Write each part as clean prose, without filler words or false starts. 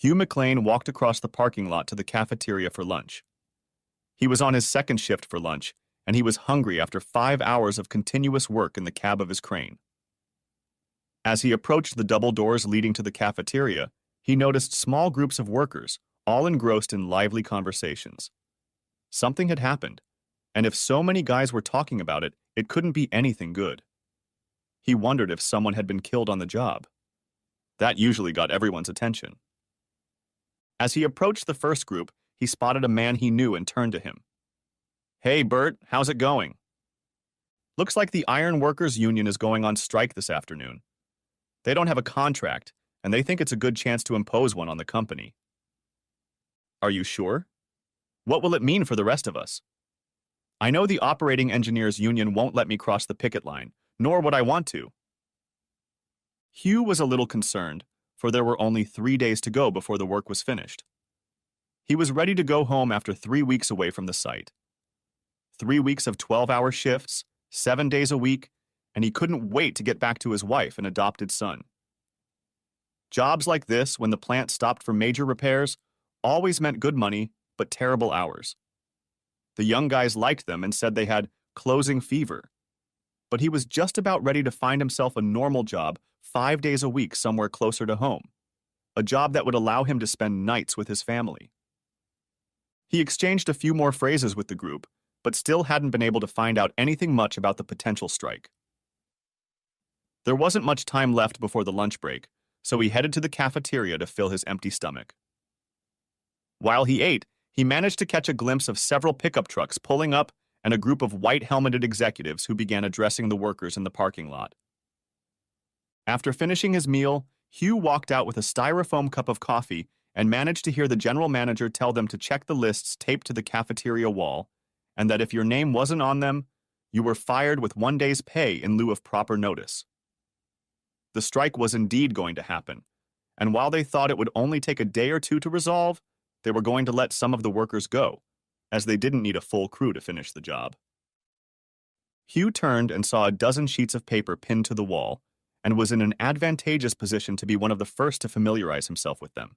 Hugh McLean walked across the parking lot to the cafeteria for lunch. He was on his second shift for lunch, and he was hungry after 5 hours of continuous work in the cab of his crane. As he approached the double doors leading to the cafeteria, he noticed small groups of workers, all engrossed in lively conversations. Something had happened, and if so many guys were talking about it, it couldn't be anything good. He wondered if someone had been killed on the job. That usually got everyone's attention. As he approached the first group, he spotted a man he knew and turned to him. "Hey, Bert, how's it going?" "Looks like the Iron Workers Union is going on strike this afternoon. They don't have a contract, and they think it's a good chance to impose one on the company." "Are you sure? What will it mean for the rest of us?" "I know the Operating Engineers Union won't let me cross the picket line, nor would I want to." Hugh was a little concerned, for there were only 3 days to go before the work was finished. He was ready to go home after 3 weeks away from the site. 3 weeks of 12-hour shifts, 7 days a week, and he couldn't wait to get back to his wife and adopted son. Jobs like this, when the plant stopped for major repairs, always meant good money, but terrible hours. The young guys liked them and said they had closing fever. But he was just about ready to find himself a normal job 5 days a week somewhere closer to home, a job that would allow him to spend nights with his family. He exchanged a few more phrases with the group, but still hadn't been able to find out anything much about the potential strike. There wasn't much time left before the lunch break, so he headed to the cafeteria to fill his empty stomach. While he ate, he managed to catch a glimpse of several pickup trucks pulling up and a group of white-helmeted executives who began addressing the workers in the parking lot. After finishing his meal, Hugh walked out with a styrofoam cup of coffee and managed to hear the general manager tell them to check the lists taped to the cafeteria wall, and that if your name wasn't on them, you were fired with 1 day's pay in lieu of proper notice. The strike was indeed going to happen, and while they thought it would only take a day or two to resolve, they were going to let some of the workers go, as they didn't need a full crew to finish the job. Hugh turned and saw a dozen sheets of paper pinned to the wall, and was in an advantageous position to be one of the first to familiarize himself with them.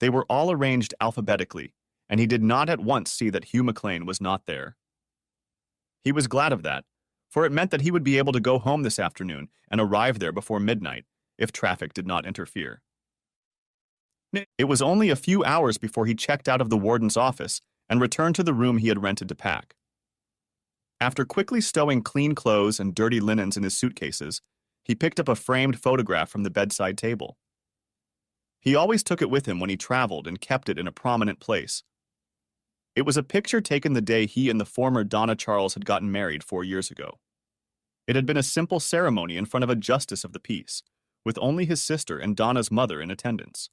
They were all arranged alphabetically, and he did not at once see that Hugh McLean was not there. He was glad of that, for it meant that he would be able to go home this afternoon and arrive there before midnight, if traffic did not interfere. It was only a few hours before he checked out of the warden's office and returned to the room he had rented to pack. After quickly stowing clean clothes and dirty linens in his suitcases, he picked up a framed photograph from the bedside table. He always took it with him when he traveled and kept it in a prominent place. It was a picture taken the day he and the former Donna Charles had gotten married 4 years ago. It had been a simple ceremony in front of a justice of the peace, with only his sister and Donna's mother in attendance.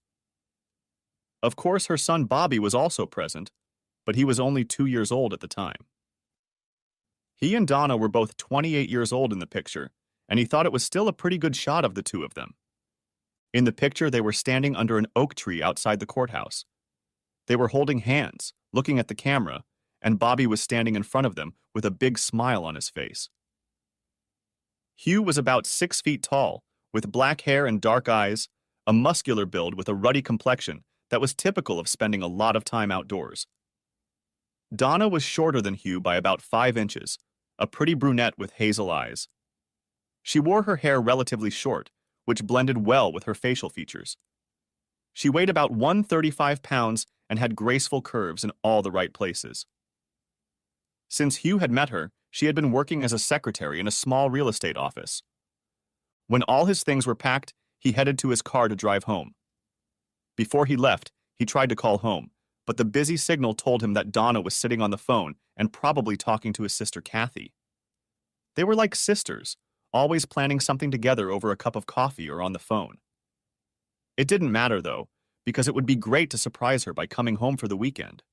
Of course, her son Bobby was also present, but he was only 2 years old at the time. He and Donna were both 28 years old in the picture, and he thought it was still a pretty good shot of the two of them. In the picture, they were standing under an oak tree outside the courthouse. They were holding hands, looking at the camera, and Bobby was standing in front of them with a big smile on his face. Hugh was about 6 feet tall, with black hair and dark eyes, a muscular build with a ruddy complexion that was typical of spending a lot of time outdoors. Donna was shorter than Hugh by about 5 inches, a pretty brunette with hazel eyes. She wore her hair relatively short, which blended well with her facial features. She weighed about 135 pounds and had graceful curves in all the right places. Since Hugh had met her, she had been working as a secretary in a small real estate office. When all his things were packed, he headed to his car to drive home. Before he left, he tried to call home, but the busy signal told him that Donna was sitting on the phone and probably talking to his sister Kathy. They were like sisters, always planning something together over a cup of coffee or on the phone. It didn't matter, though, because it would be great to surprise her by coming home for the weekend.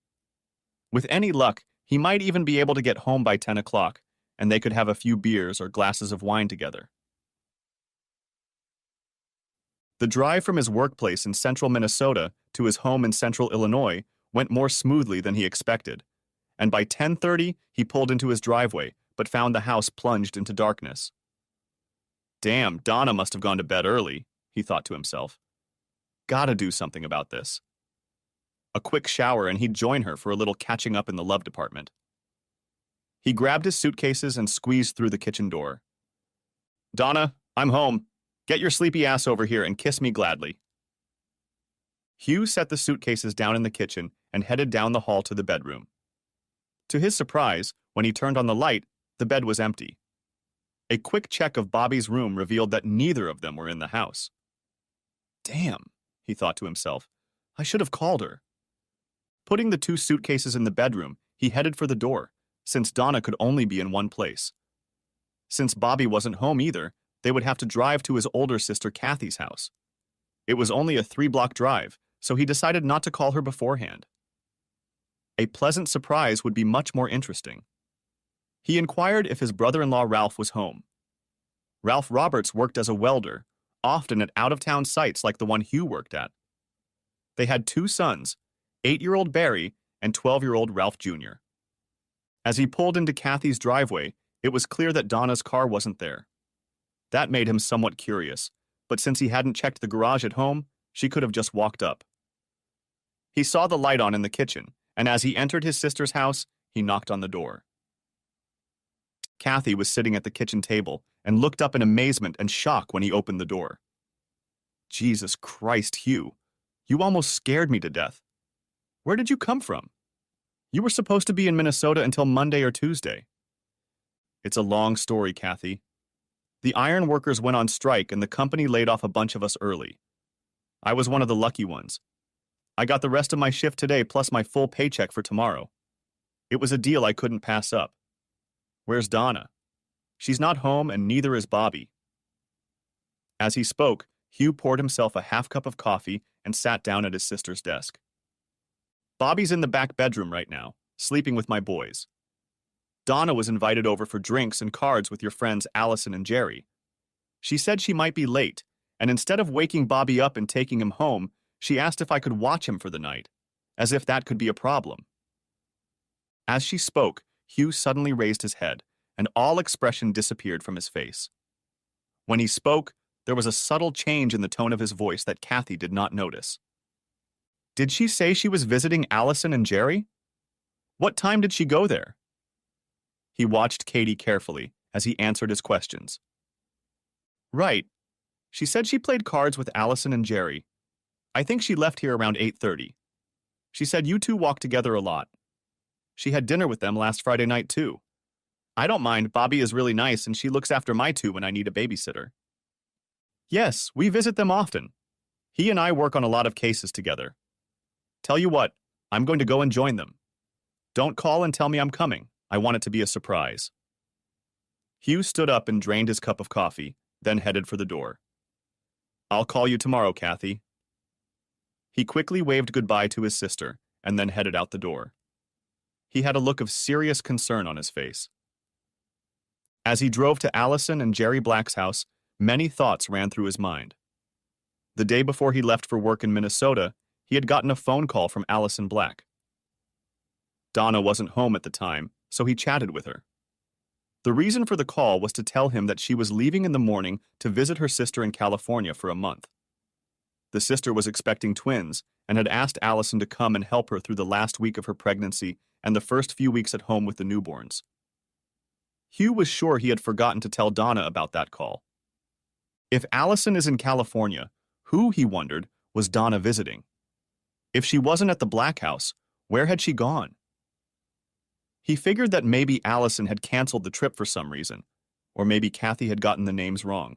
With any luck, he might even be able to get home by 10 o'clock, and they could have a few beers or glasses of wine together. The drive from his workplace in central Minnesota to his home in central Illinois went more smoothly than he expected, and by 10:30 he pulled into his driveway, but found the house plunged into darkness. Damn, Donna must have gone to bed early, he thought to himself. gotta do something about this. A quick shower and he'd join her for a little catching up in the love department. He grabbed his suitcases and squeezed through the kitchen door. Donna, I'm home. Get your sleepy ass over here and kiss me gladly. Hugh set the suitcases down in the kitchen and headed down the hall to the bedroom. To his surprise, when he turned on the light, the bed was empty. A quick check of Bobby's room revealed that neither of them were in the house. Damn, he thought to himself, I should have called her. Putting the two suitcases in the bedroom, he headed for the door, since Donna could only be in one place. Since Bobby wasn't home either, they would have to drive to his older sister Kathy's house. It was only a 3-block drive, so he decided not to call her beforehand. A pleasant surprise would be much more interesting. He inquired if his brother-in-law Ralph was home. Ralph Roberts worked as a welder, often at out-of-town sites like the one Hugh worked at. They had 2 sons, 8-year-old Barry and 12-year-old Ralph Jr. As he pulled into Kathy's driveway, it was clear that Donna's car wasn't there. That made him somewhat curious, but since he hadn't checked the garage at home, she could have just walked up. He saw the light on in the kitchen, and as he entered his sister's house, he knocked on the door. Kathy was sitting at the kitchen table and looked up in amazement and shock when he opened the door. Jesus Christ, Hugh, you almost scared me to death. Where did you come from? You were supposed to be in Minnesota until Monday or Tuesday. It's a long story, Kathy. The iron workers went on strike and the company laid off a bunch of us early. I was one of the lucky ones. I got the rest of my shift today plus my full paycheck for tomorrow. It was a deal I couldn't pass up. Where's Donna? She's not home and neither is Bobby. As he spoke, Hugh poured himself a half cup of coffee and sat down at his sister's desk. Bobby's in the back bedroom right now, sleeping with my boys. Donna was invited over for drinks and cards with your friends Allison and Jerry. She said she might be late, and instead of waking Bobby up and taking him home, she asked if I could watch him for the night, as if that could be a problem. As she spoke, Hugh suddenly raised his head, and all expression disappeared from his face. When he spoke, there was a subtle change in the tone of his voice that Kathy did not notice. Did she say she was visiting Allison and Jerry? What time did she go there? He watched Katie carefully as he answered his questions. Right. She said she played cards with Allison and Jerry. I think she left here around 8:30. She said you two walk together a lot. She had dinner with them last Friday night, too. I don't mind, Bobby is really nice and she looks after my 2 when I need a babysitter. Yes, we visit them often. He and I work on a lot of cases together. Tell you what, I'm going to go and join them. Don't call and tell me I'm coming. I want it to be a surprise. Hugh stood up and drained his cup of coffee, then headed for the door. I'll call you tomorrow, Kathy. He quickly waved goodbye to his sister and then headed out the door. He had a look of serious concern on his face. As he drove to Allison and Jerry Black's house, many thoughts ran through his mind. The day before he left for work in Minnesota, he had gotten a phone call from Allison Black. Donna wasn't home at the time, so he chatted with her. The reason for the call was to tell him that she was leaving in the morning to visit her sister in California for a month. The sister was expecting twins and had asked Allison to come and help her through the last week of her pregnancy and the first few weeks at home with the newborns. Hugh was sure he had forgotten to tell Donna about that call. If Allison is in California, who, he wondered, was Donna visiting? If she wasn't at the Black House, where had she gone? He figured that maybe Allison had canceled the trip for some reason, or maybe Kathy had gotten the names wrong.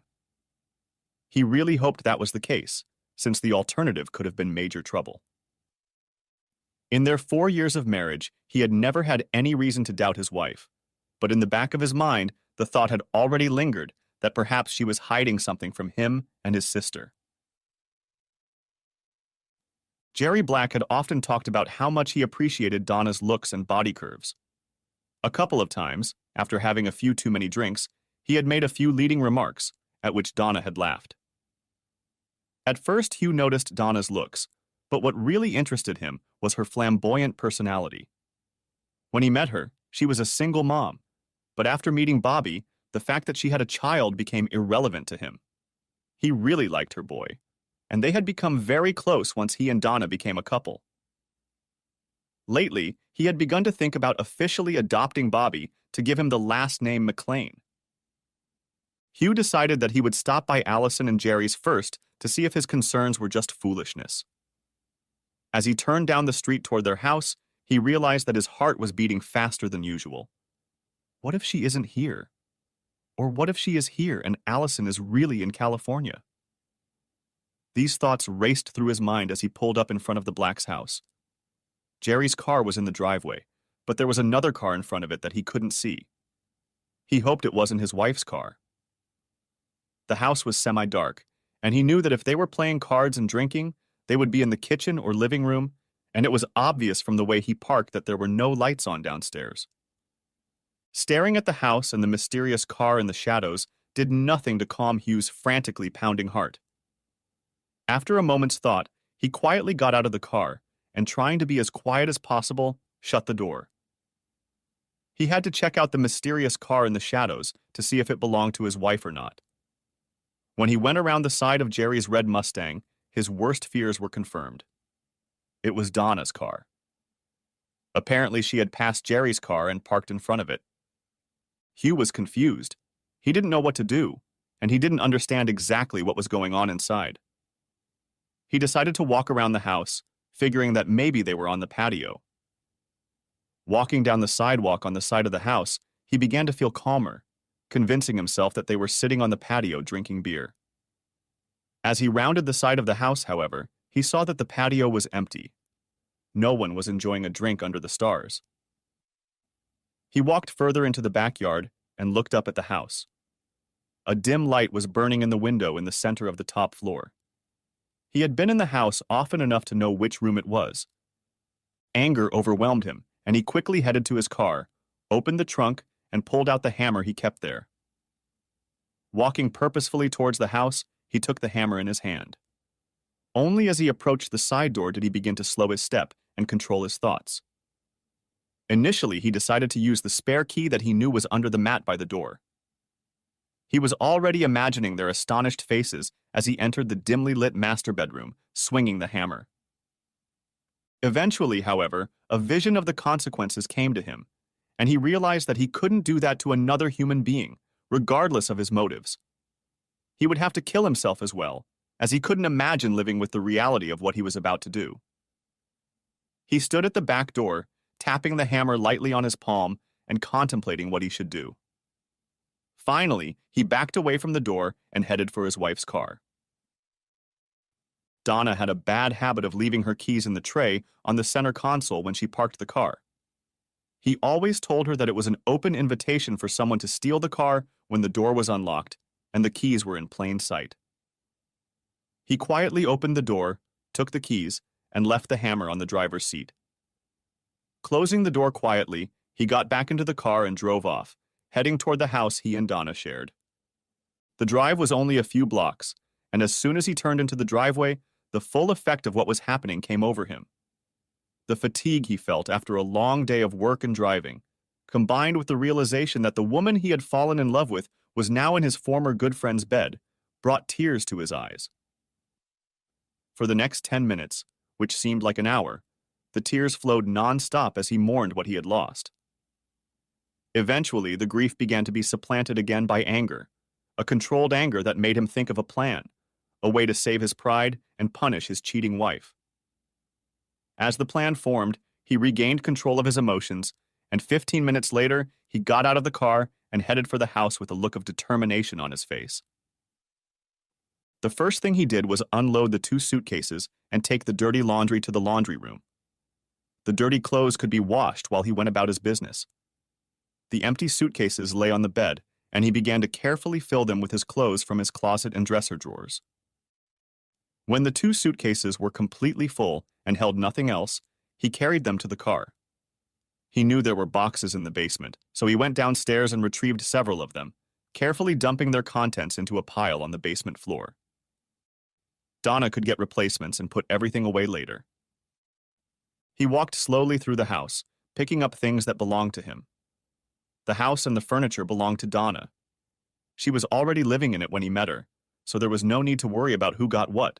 He really hoped that was the case, since the alternative could have been major trouble. In their 4 years of marriage, he had never had any reason to doubt his wife, but in the back of his mind, the thought had already lingered that perhaps she was hiding something from him and his sister. Jerry Black had often talked about how much he appreciated Donna's looks and body curves. A couple of times, after having a few too many drinks, he had made a few leading remarks, at which Donna had laughed. At first, Hugh noticed Donna's looks, but what really interested him was her flamboyant personality. When he met her, she was a single mom, but after meeting Bobby, the fact that she had a child became irrelevant to him. He really liked her boy, and they had become very close once he and Donna became a couple. Lately, he had begun to think about officially adopting Bobby to give him the last name McLean. Hugh decided that he would stop by Allison and Jerry's first to see if his concerns were just foolishness. As he turned down the street toward their house, he realized that his heart was beating faster than usual. What if she isn't here? Or what if she is here and Allison is really in California? These thoughts raced through his mind as he pulled up in front of the Blacks' house. Jerry's car was in the driveway, but there was another car in front of it that he couldn't see. He hoped it wasn't his wife's car. The house was semi-dark, and he knew that if they were playing cards and drinking, they would be in the kitchen or living room, and it was obvious from the way he parked that there were no lights on downstairs. Staring at the house and the mysterious car in the shadows did nothing to calm Hugh's frantically pounding heart. After a moment's thought, he quietly got out of the car and, trying to be as quiet as possible, shut the door. He had to check out the mysterious car in the shadows to see if it belonged to his wife or not. When he went around the side of Jerry's red Mustang, his worst fears were confirmed. It was Donna's car. Apparently, she had passed Jerry's car and parked in front of it. Hugh was confused. He didn't know what to do, and he didn't understand exactly what was going on inside. He decided to walk around the house, figuring that maybe they were on the patio. Walking down the sidewalk on the side of the house, he began to feel calmer, convincing himself that they were sitting on the patio drinking beer. As he rounded the side of the house, however, he saw that the patio was empty. No one was enjoying a drink under the stars. He walked further into the backyard and looked up at the house. A dim light was burning in the window in the center of the top floor. He had been in the house often enough to know which room it was. Anger overwhelmed him, and he quickly headed to his car, opened the trunk, and pulled out the hammer he kept there. Walking purposefully towards the house, he took the hammer in his hand. Only as he approached the side door did he begin to slow his step and control his thoughts. Initially, he decided to use the spare key that he knew was under the mat by the door. He was already imagining their astonished faces as he entered the dimly lit master bedroom, swinging the hammer. Eventually, however, a vision of the consequences came to him, and he realized that he couldn't do that to another human being, regardless of his motives. He would have to kill himself as well, as he couldn't imagine living with the reality of what he was about to do. He stood at the back door, tapping the hammer lightly on his palm and contemplating what he should do. Finally, he backed away from the door and headed for his wife's car. Donna had a bad habit of leaving her keys in the tray on the center console when she parked the car. He always told her that it was an open invitation for someone to steal the car when the door was unlocked and the keys were in plain sight. He quietly opened the door, took the keys, and left the hammer on the driver's seat. Closing the door quietly, he got back into the car and drove off, heading toward the house he and Donna shared. The drive was only a few blocks, and as soon as he turned into the driveway, the full effect of what was happening came over him. The fatigue he felt after a long day of work and driving, combined with the realization that the woman he had fallen in love with was now in his former good friend's bed, brought tears to his eyes. For the next 10 minutes, which seemed like an hour, the tears flowed non-stop as he mourned what he had lost. Eventually, the grief began to be supplanted again by anger, a controlled anger that made him think of a plan, a way to save his pride and punish his cheating wife. As the plan formed, he regained control of his emotions, and 15 minutes later, he got out of the car and headed for the house with a look of determination on his face. The first thing he did was unload the 2 suitcases and take the dirty laundry to the laundry room. The dirty clothes could be washed while he went about his business. The empty suitcases lay on the bed, and he began to carefully fill them with his clothes from his closet and dresser drawers. When the 2 suitcases were completely full and held nothing else, he carried them to the car. He knew there were boxes in the basement, so he went downstairs and retrieved several of them, carefully dumping their contents into a pile on the basement floor. Donna could get replacements and put everything away later. He walked slowly through the house, picking up things that belonged to him. The house and the furniture belonged to Donna. She was already living in it when he met her, so there was no need to worry about who got what.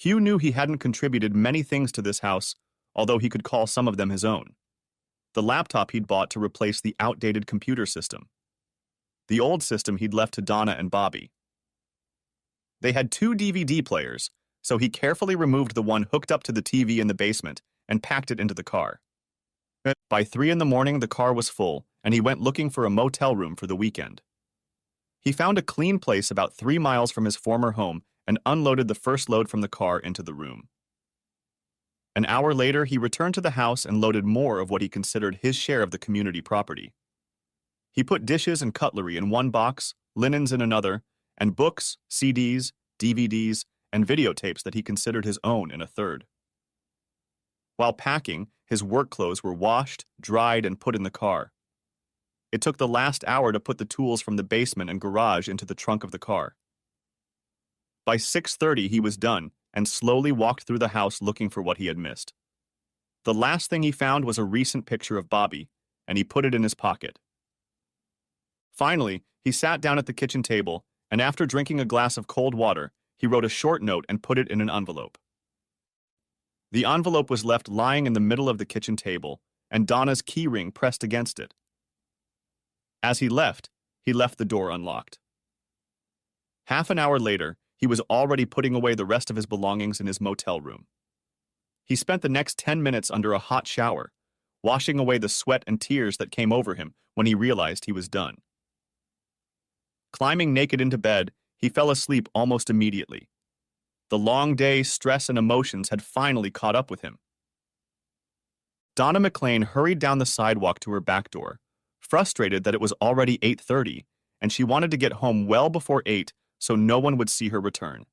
Hugh knew he hadn't contributed many things to this house, although he could call some of them his own. The laptop he'd bought to replace the outdated computer system. The old system he'd left to Donna and Bobby. They had 2 DVD players, so he carefully removed the one hooked up to the TV in the basement and packed it into the car. By 3 in the morning, the car was full, and he went looking for a motel room for the weekend. He found a clean place about 3 miles from his former home and unloaded the first load from the car into the room. An hour later, he returned to the house and loaded more of what he considered his share of the community property. He put dishes and cutlery in one box, linens in another, and books, CDs, DVDs, and videotapes that he considered his own in a third. While packing, his work clothes were washed, dried, and put in the car. It took the last hour to put the tools from the basement and garage into the trunk of the car. By 6:30, he was done and slowly walked through the house looking for what he had missed. The last thing he found was a recent picture of Bobby, and he put it in his pocket. Finally, he sat down at the kitchen table, and after drinking a glass of cold water, he wrote a short note and put it in an envelope. The envelope was left lying in the middle of the kitchen table, and Donna's key ring pressed against it. As he left the door unlocked. Half an hour later, he was already putting away the rest of his belongings in his motel room. He spent the next 10 minutes under a hot shower, washing away the sweat and tears that came over him when he realized he was done. Climbing naked into bed, he fell asleep almost immediately. The long day, stress, and emotions had finally caught up with him. Donna McLean hurried down the sidewalk to her back door, frustrated that it was already 8:30, and she wanted to get home well before 8 so no one would see her return.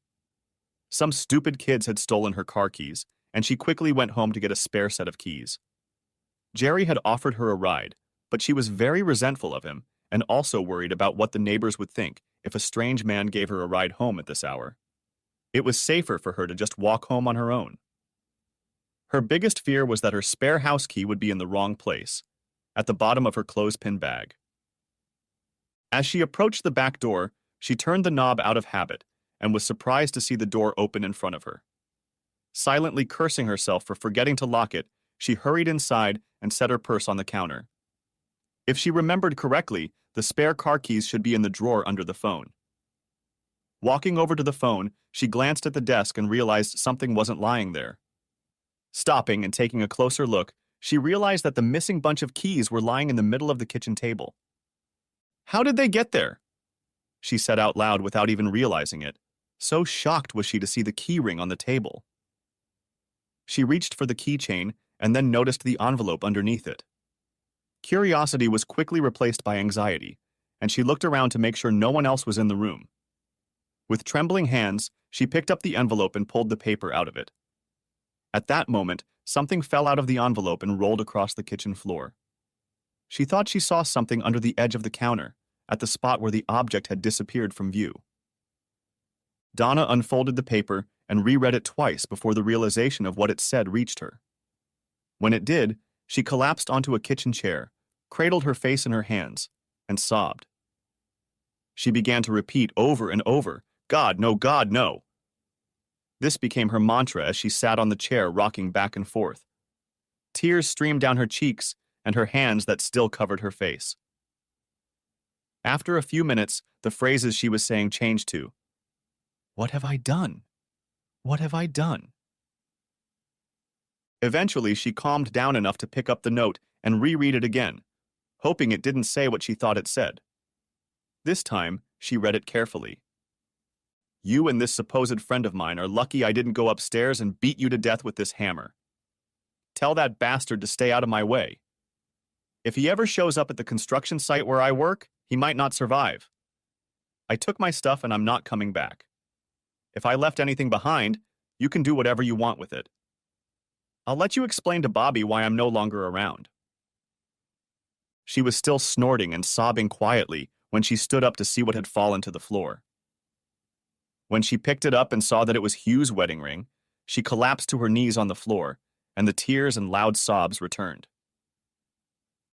Some stupid kids had stolen her car keys, and she quickly went home to get a spare set of keys. Jerry had offered her a ride, but she was very resentful of him and also worried about what the neighbors would think if a strange man gave her a ride home at this hour. It was safer for her to just walk home on her own. Her biggest fear was that her spare house key would be in the wrong place, at the bottom of her clothespin bag. As she approached the back door, she turned the knob out of habit and was surprised to see the door open in front of her. Silently cursing herself for forgetting to lock it, she hurried inside and set her purse on the counter. If she remembered correctly, the spare car keys should be in the drawer under the phone. Walking over to the phone, she glanced at the desk and realized something wasn't lying there. Stopping and taking a closer look, she realized that the missing bunch of keys were lying in the middle of the kitchen table. "How did they get there?" she said out loud without even realizing it. So shocked was she to see the key ring on the table. She reached for the keychain and then noticed the envelope underneath it. Curiosity was quickly replaced by anxiety, and she looked around to make sure no one else was in the room. With trembling hands, she picked up the envelope and pulled the paper out of it. At that moment, something fell out of the envelope and rolled across the kitchen floor. She thought she saw something under the edge of the counter, at the spot where the object had disappeared from view. Donna unfolded the paper and reread it twice before the realization of what it said reached her. When it did, she collapsed onto a kitchen chair, cradled her face in her hands, and sobbed. She began to repeat over and over, "God, no, God, no." This became her mantra as she sat on the chair rocking back and forth. Tears streamed down her cheeks and her hands that still covered her face. After a few minutes, the phrases she was saying changed to, "What have I done? What have I done?" Eventually, she calmed down enough to pick up the note and reread it again, hoping it didn't say what she thought it said. This time, she read it carefully. "You and this supposed friend of mine are lucky I didn't go upstairs and beat you to death with this hammer. Tell that bastard to stay out of my way. If he ever shows up at the construction site where I work, he might not survive. I took my stuff and I'm not coming back. If I left anything behind, you can do whatever you want with it. I'll let you explain to Bobby why I'm no longer around." She was still snorting and sobbing quietly when she stood up to see what had fallen to the floor. When she picked it up and saw that it was Hugh's wedding ring, she collapsed to her knees on the floor, and the tears and loud sobs returned.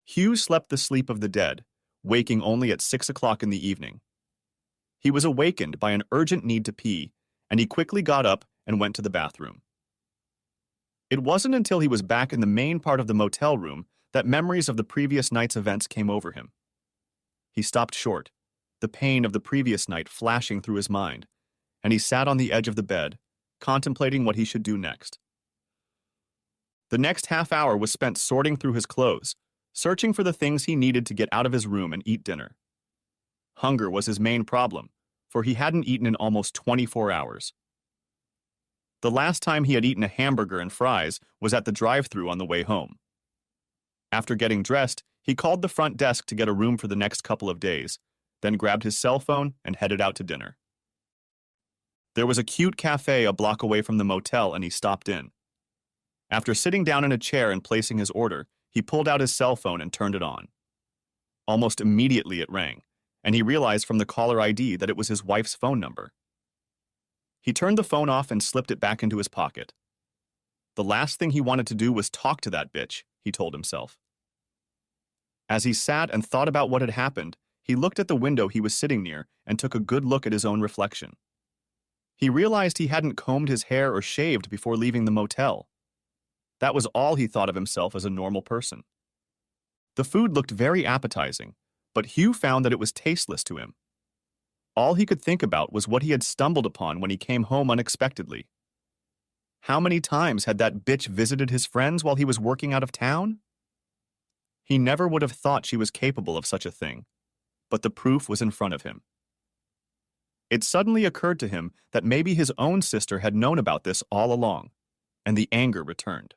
Hugh slept the sleep of the dead, waking only at 6 o'clock in the evening. He was awakened by an urgent need to pee, and he quickly got up and went to the bathroom. It wasn't until he was back in the main part of the motel room that memories of the previous night's events came over him. He stopped short, the pain of the previous night flashing through his mind, and he sat on the edge of the bed, contemplating what he should do next. The next half hour was spent sorting through his clothes, searching for the things he needed to get out of his room and eat dinner. Hunger was his main problem, for he hadn't eaten in almost 24 hours. The last time he had eaten a hamburger and fries was at the drive-thru on the way home. After getting dressed, he called the front desk to get a room for the next couple of days, then grabbed his cell phone and headed out to dinner. There was a cute cafe a block away from the motel, and he stopped in. After sitting down in a chair and placing his order, he pulled out his cell phone and turned it on. Almost immediately it rang, and he realized from the caller ID that it was his wife's phone number. He turned the phone off and slipped it back into his pocket. The last thing he wanted to do was talk to that bitch, he told himself. As he sat and thought about what had happened, he looked at the window he was sitting near and took a good look at his own reflection. He realized he hadn't combed his hair or shaved before leaving the motel. That was all he thought of himself as a normal person. The food looked very appetizing, but Hugh found that it was tasteless to him. All he could think about was what he had stumbled upon when he came home unexpectedly. How many times had that bitch visited his friends while he was working out of town? He never would have thought she was capable of such a thing, but the proof was in front of him. It suddenly occurred to him that maybe his own sister had known about this all along, and the anger returned.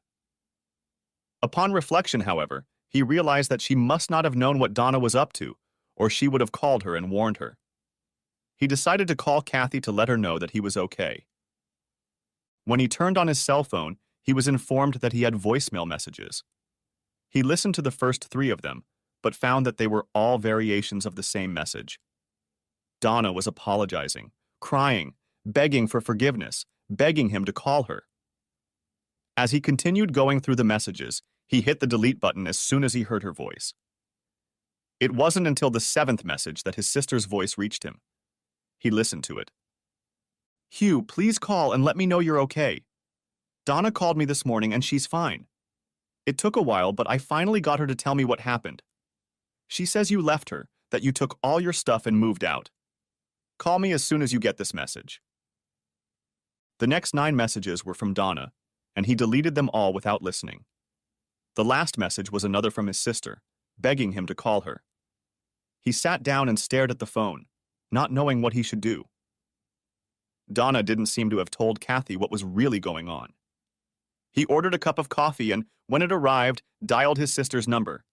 Upon reflection, however, he realized that she must not have known what Donna was up to, or she would have called her and warned her. He decided to call Kathy to let her know that he was okay. When he turned on his cell phone, he was informed that he had voicemail messages. He listened to the first 3 of them, but found that they were all variations of the same message. Donna was apologizing, crying, begging for forgiveness, begging him to call her. As he continued going through the messages, he hit the delete button as soon as he heard her voice. It wasn't until the 7th message that his sister's voice reached him. He listened to it. "Hugh, please call and let me know you're okay. Donna called me this morning and she's fine. It took a while, but I finally got her to tell me what happened. She says you left her, that you took all your stuff and moved out. Call me as soon as you get this message." The next 9 messages were from Donna, and he deleted them all without listening. The last message was another from his sister, begging him to call her. He sat down and stared at the phone, not knowing what he should do. Donna didn't seem to have told Kathy what was really going on. He ordered a cup of coffee and, when it arrived, dialed his sister's number.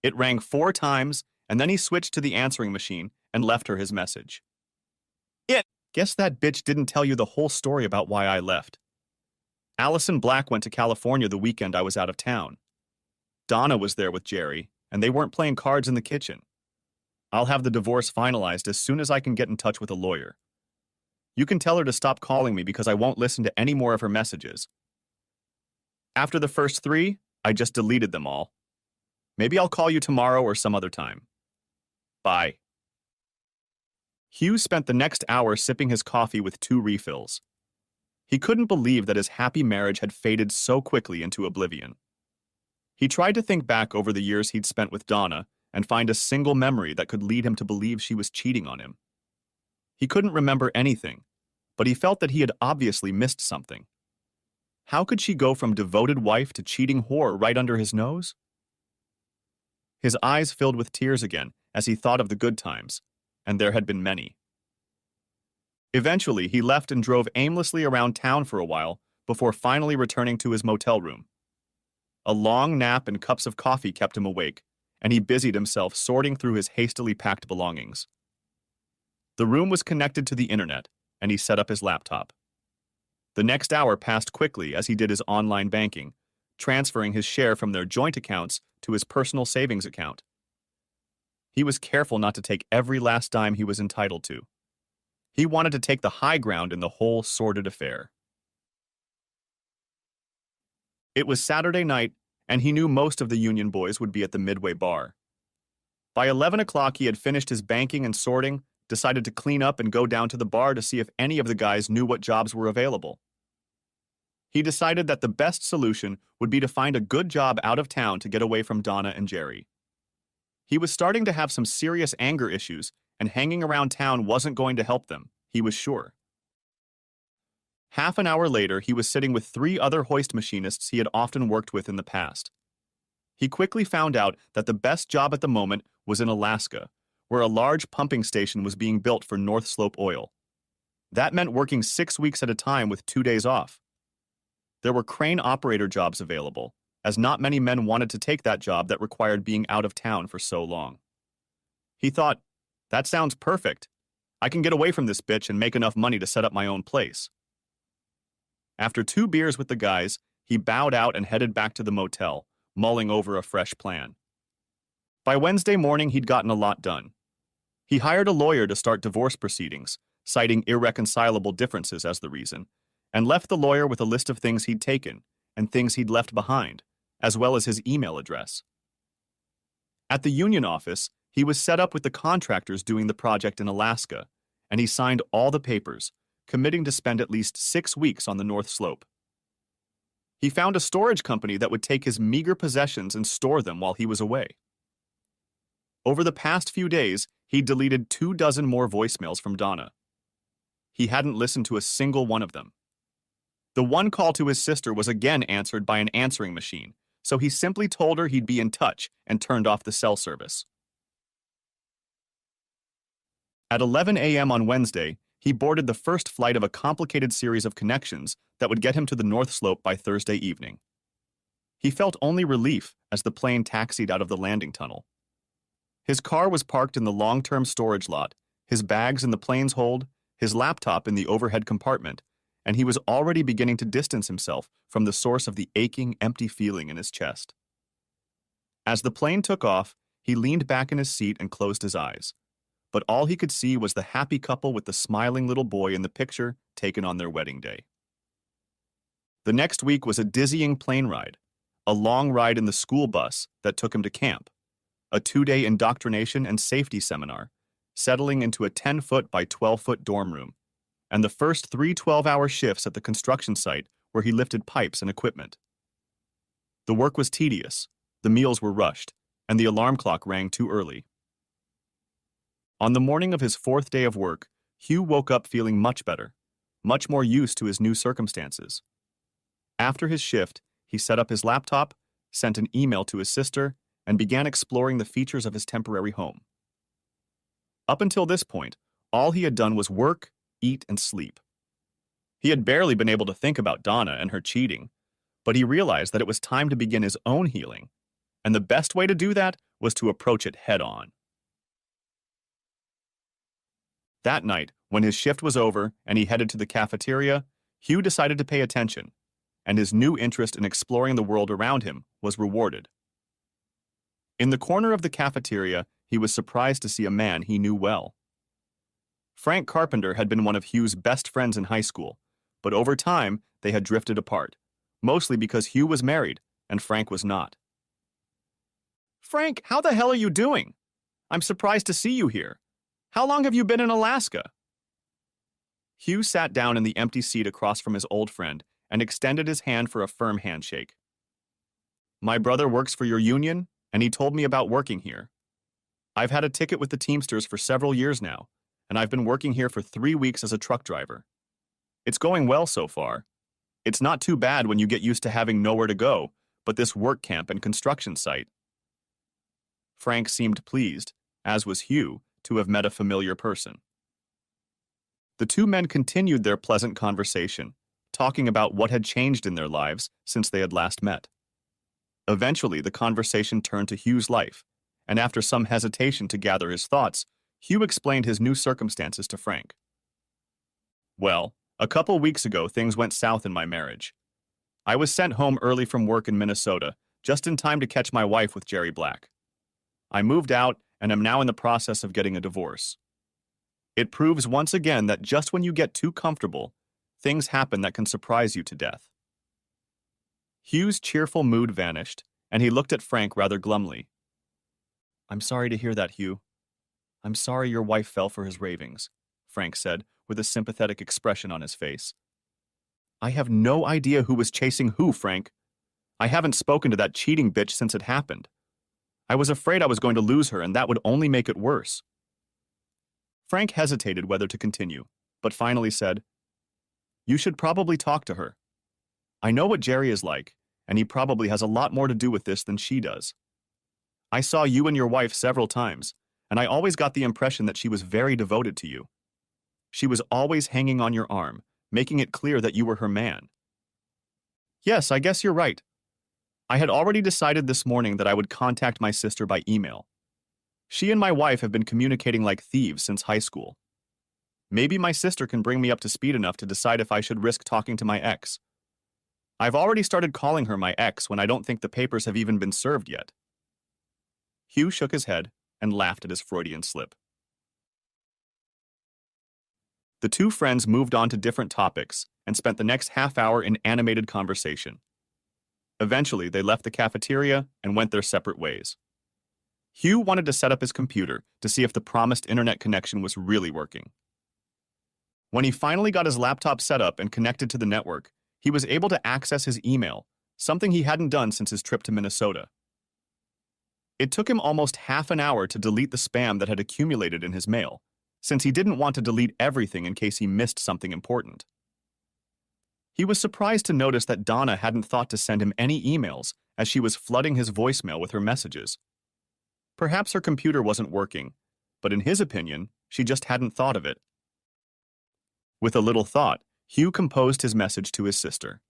It rang 4 times, and then he switched to the answering machine and left her his message. Guess that bitch didn't tell you the whole story about why I left. Allison Black went to California the weekend I was out of town. Donna was there with Jerry, and they weren't playing cards in the kitchen. I'll have the divorce finalized as soon as I can get in touch with a lawyer. You can tell her to stop calling me because I won't listen to any more of her messages. After the first 3, I just deleted them all. Maybe I'll call you tomorrow or some other time. Bye. Hugh spent the next hour sipping his coffee with 2 refills. He couldn't believe that his happy marriage had faded so quickly into oblivion. He tried to think back over the years he'd spent with Donna and find a single memory that could lead him to believe she was cheating on him. He couldn't remember anything, but he felt that he had obviously missed something. How could she go from devoted wife to cheating whore right under his nose? His eyes filled with tears again as he thought of the good times, and there had been many. Eventually, he left and drove aimlessly around town for a while before finally returning to his motel room. A long nap and cups of coffee kept him awake, and he busied himself sorting through his hastily packed belongings. The room was connected to the internet, and he set up his laptop. The next hour passed quickly as he did his online banking, transferring his share from their joint accounts to his personal savings account. He was careful not to take every last dime he was entitled to. He wanted to take the high ground in the whole sordid affair. It was Saturday night, and he knew most of the Union boys would be at the Midway bar. By 11 o'clock, he had finished his banking and sorting, decided to clean up and go down to the bar to see if any of the guys knew what jobs were available. He decided that the best solution would be to find a good job out of town to get away from Donna and Jerry. He was starting to have some serious anger issues, and hanging around town wasn't going to help them, he was sure. Half an hour later, he was sitting with 3 other hoist machinists he had often worked with in the past. He quickly found out that the best job at the moment was in Alaska, where a large pumping station was being built for North Slope Oil. That meant working 6 weeks at a time with 2 days off. There were crane operator jobs available, as not many men wanted to take that job that required being out of town for so long. He thought, that sounds perfect. I can get away from this bitch and make enough money to set up my own place. After 2 beers with the guys, he bowed out and headed back to the motel, mulling over a fresh plan. By Wednesday morning, he'd gotten a lot done. He hired a lawyer to start divorce proceedings, citing irreconcilable differences as the reason, and left the lawyer with a list of things he'd taken and things he'd left behind, as well as his email address. At the union office, he was set up with the contractors doing the project in Alaska, and he signed all the papers, committing to spend at least 6 weeks on the North Slope. He found a storage company that would take his meager possessions and store them while he was away. Over the past few days, he'd deleted 24 more voicemails from Donna. He hadn't listened to a single one of them. The one call to his sister was again answered by an answering machine, so he simply told her he'd be in touch and turned off the cell service. At 11 a.m. on Wednesday, he boarded the first flight of a complicated series of connections that would get him to the North Slope by Thursday evening. He felt only relief as the plane taxied out of the landing tunnel. His car was parked in the long-term storage lot, his bags in the plane's hold, his laptop in the overhead compartment, and he was already beginning to distance himself from the source of the aching, empty feeling in his chest. As the plane took off, he leaned back in his seat and closed his eyes, but all he could see was the happy couple with the smiling little boy in the picture taken on their wedding day. The next week was a dizzying plane ride, a long ride in the school bus that took him to camp, a 2-day indoctrination and safety seminar, settling into a 10-foot by 12-foot dorm room, and the first 3 12-hour shifts at the construction site where he lifted pipes and equipment. The work was tedious, the meals were rushed, and the alarm clock rang too early. On the morning of his 4th day of work, Hugh woke up feeling much better, much more used to his new circumstances. After his shift, he set up his laptop, sent an email to his sister, and began exploring the features of his temporary home. Up until this point, all he had done was work, eat, and sleep. He had barely been able to think about Donna and her cheating, but he realized that it was time to begin his own healing, and the best way to do that was to approach it head-on. That night, when his shift was over and he headed to the cafeteria, Hugh decided to pay attention, and his new interest in exploring the world around him was rewarded. In the corner of the cafeteria, he was surprised to see a man he knew well. Frank Carpenter had been one of Hugh's best friends in high school, but over time they had drifted apart, mostly because Hugh was married and Frank was not. "Frank, how the hell are you doing? I'm surprised to see you here. How long have you been in Alaska?" Hugh sat down in the empty seat across from his old friend and extended his hand for a firm handshake. "My brother works for your union, and he told me about working here. I've had a ticket with the Teamsters for several years now, and I've been working here for 3 weeks as a truck driver. It's going well so far. It's not too bad when you get used to having nowhere to go but this work camp and construction site." Frank seemed pleased, as was Hugh, to have met a familiar person. The two men continued their pleasant conversation, talking about what had changed in their lives since they had last met. Eventually, the conversation turned to Hugh's life, and after some hesitation to gather his thoughts, Hugh explained his new circumstances to Frank. "Well, a couple weeks ago, things went south in my marriage. I was sent home early from work in Minnesota, just in time to catch my wife with Jerry Black. I moved out and am now in the process of getting a divorce. It proves once again that just when you get too comfortable, things happen that can surprise you to death." Hugh's cheerful mood vanished, and he looked at Frank rather glumly. "I'm sorry to hear that, Hugh. I'm sorry your wife fell for his ravings," Frank said, with a sympathetic expression on his face. I have no idea who was chasing who, Frank. I haven't spoken to that cheating bitch since it happened. I was afraid I was going to lose her, and that would only make it worse. Frank hesitated whether to continue, but finally said, You should probably talk to her. I know what Jerry is like, and he probably has a lot more to do with this than she does. I saw you and your wife several times, and I always got the impression that she was very devoted to you. She was always hanging on your arm, making it clear that you were her man. Yes, I guess you're right. I had already decided this morning that I would contact my sister by email. She and my wife have been communicating like thieves since high school. Maybe my sister can bring me up to speed enough to decide if I should risk talking to my ex. I've already started calling her my ex when I don't think the papers have even been served yet. Hugh shook his head and laughed at his Freudian slip. The two friends moved on to different topics and spent the next half hour in animated conversation. Eventually, they left the cafeteria and went their separate ways. Hugh wanted to set up his computer to see if the promised internet connection was really working. When he finally got his laptop set up and connected to the network, he was able to access his email, something he hadn't done since his trip to Minnesota. It took him almost half an hour to delete the spam that had accumulated in his mail, since he didn't want to delete everything in case he missed something important. He was surprised to notice that Donna hadn't thought to send him any emails as she was flooding his voicemail with her messages. Perhaps her computer wasn't working, but in his opinion, she just hadn't thought of it. With a little thought, Hugh composed his message to his sister.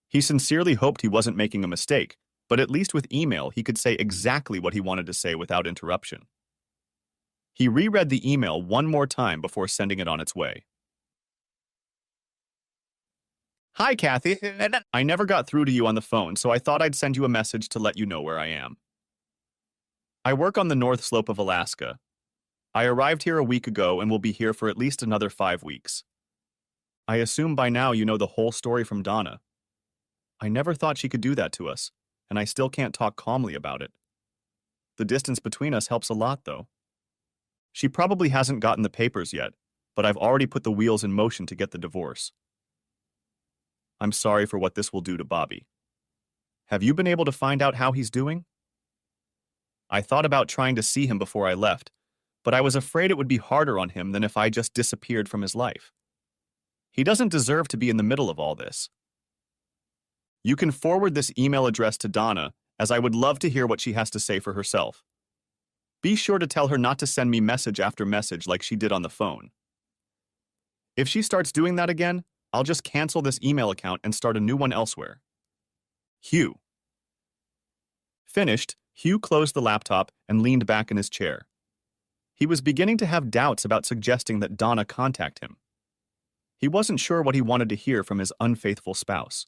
He sincerely hoped he wasn't making a mistake, but at least with email he could say exactly what he wanted to say without interruption. He reread the email one more time before sending it on its way. Hi, Kathy. I never got through to you on the phone, so I thought I'd send you a message to let you know where I am. I work on the North Slope of Alaska. I arrived here a week ago and will be here for at least another 5 weeks. I assume by now you know the whole story from Donna. I never thought she could do that to us, and I still can't talk calmly about it. The distance between us helps a lot, though. She probably hasn't gotten the papers yet, but I've already put the wheels in motion to get the divorce. I'm sorry for what this will do to Bobby. Have you been able to find out how he's doing? I thought about trying to see him before I left, but I was afraid it would be harder on him than if I just disappeared from his life. He doesn't deserve to be in the middle of all this. You can forward this email address to Donna, as I would love to hear what she has to say for herself. Be sure to tell her not to send me message after message like she did on the phone. If she starts doing that again, I'll just cancel this email account and start a new one elsewhere. Hugh. Finished, Hugh closed the laptop and leaned back in his chair. He was beginning to have doubts about suggesting that Donna contact him. He wasn't sure what he wanted to hear from his unfaithful spouse.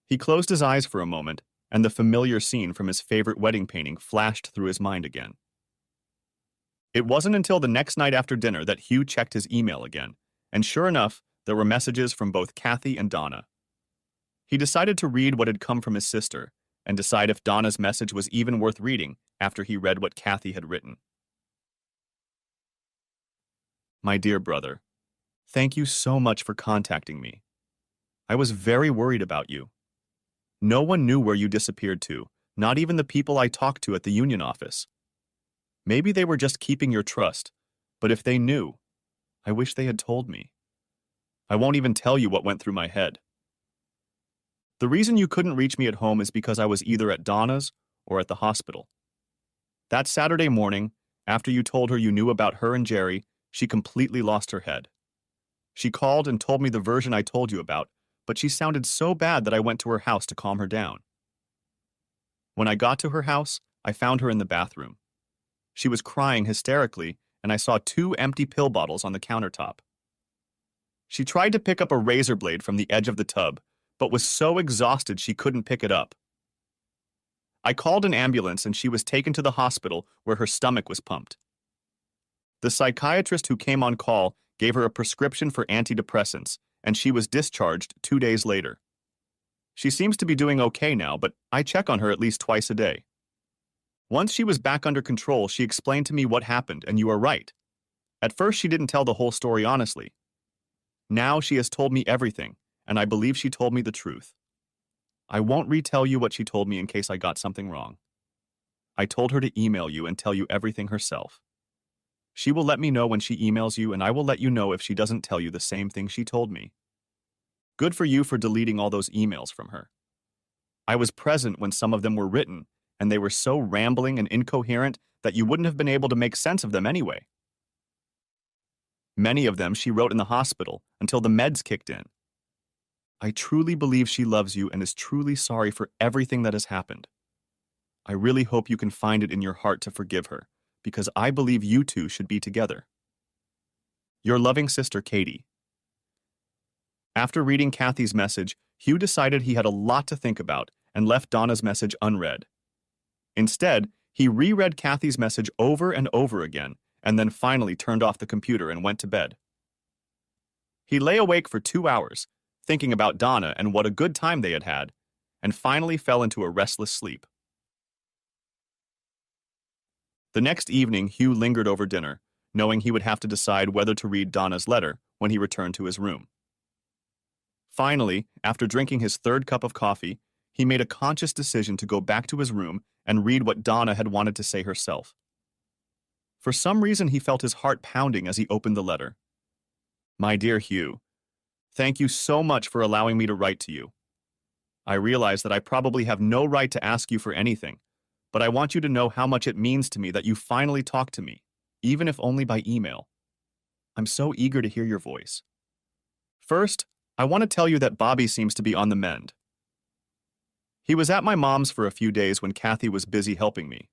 He closed his eyes for a moment, and the familiar scene from his favorite wedding painting flashed through his mind again. It wasn't until the next night after dinner that Hugh checked his email again, and sure enough, there were messages from both Kathy and Donna. He decided to read what had come from his sister, and decide if Donna's message was even worth reading after he read what Kathy had written. My dear brother, thank you so much for contacting me. I was very worried about you. No one knew where you disappeared to, not even the people I talked to at the union office. Maybe they were just keeping your trust, but if they knew, I wish they had told me. I won't even tell you what went through my head. The reason you couldn't reach me at home is because I was either at Donna's or at the hospital. That Saturday morning, after you told her you knew about her and Jerry, she completely lost her head. She called and told me the version I told you about, but she sounded so bad that I went to her house to calm her down. When I got to her house, I found her in the bathroom. She was crying hysterically, and I saw 2 empty pill bottles on the countertop. She tried to pick up a razor blade from the edge of the tub, but was so exhausted she couldn't pick it up. I called an ambulance and she was taken to the hospital where her stomach was pumped. The psychiatrist who came on call gave her a prescription for antidepressants, and she was discharged 2 days later. She seems to be doing okay now, but I check on her at least twice a day. Once she was back under control, she explained to me what happened, and you are right. At first, she didn't tell the whole story honestly. Now she has told me everything, and I believe she told me the truth. I won't retell you what she told me in case I got something wrong. I told her to email you and tell you everything herself. She will let me know when she emails you, and I will let you know if she doesn't tell you the same thing she told me. Good for you for deleting all those emails from her. I was present when some of them were written, and they were so rambling and incoherent that you wouldn't have been able to make sense of them anyway. Many of them she wrote in the hospital until the meds kicked in. I truly believe she loves you and is truly sorry for everything that has happened. I really hope you can find it in your heart to forgive her, because I believe you two should be together. Your loving sister, Katie. After reading Kathy's message, Hugh decided he had a lot to think about and left Donna's message unread. Instead, he reread Kathy's message over and over again, and then finally turned off the computer and went to bed. He lay awake for 2 hours, thinking about Donna and what a good time they had had, and finally fell into a restless sleep. The next evening, Hugh lingered over dinner, knowing he would have to decide whether to read Donna's letter when he returned to his room. Finally, after drinking his third cup of coffee, he made a conscious decision to go back to his room and read what Donna had wanted to say herself. For some reason, he felt his heart pounding as he opened the letter. My dear Hugh, thank you so much for allowing me to write to you. I realize that I probably have no right to ask you for anything, but I want you to know how much it means to me that you finally talked to me, even if only by email. I'm so eager to hear your voice. First, I want to tell you that Bobby seems to be on the mend. He was at my mom's for a few days when Kathy was busy helping me.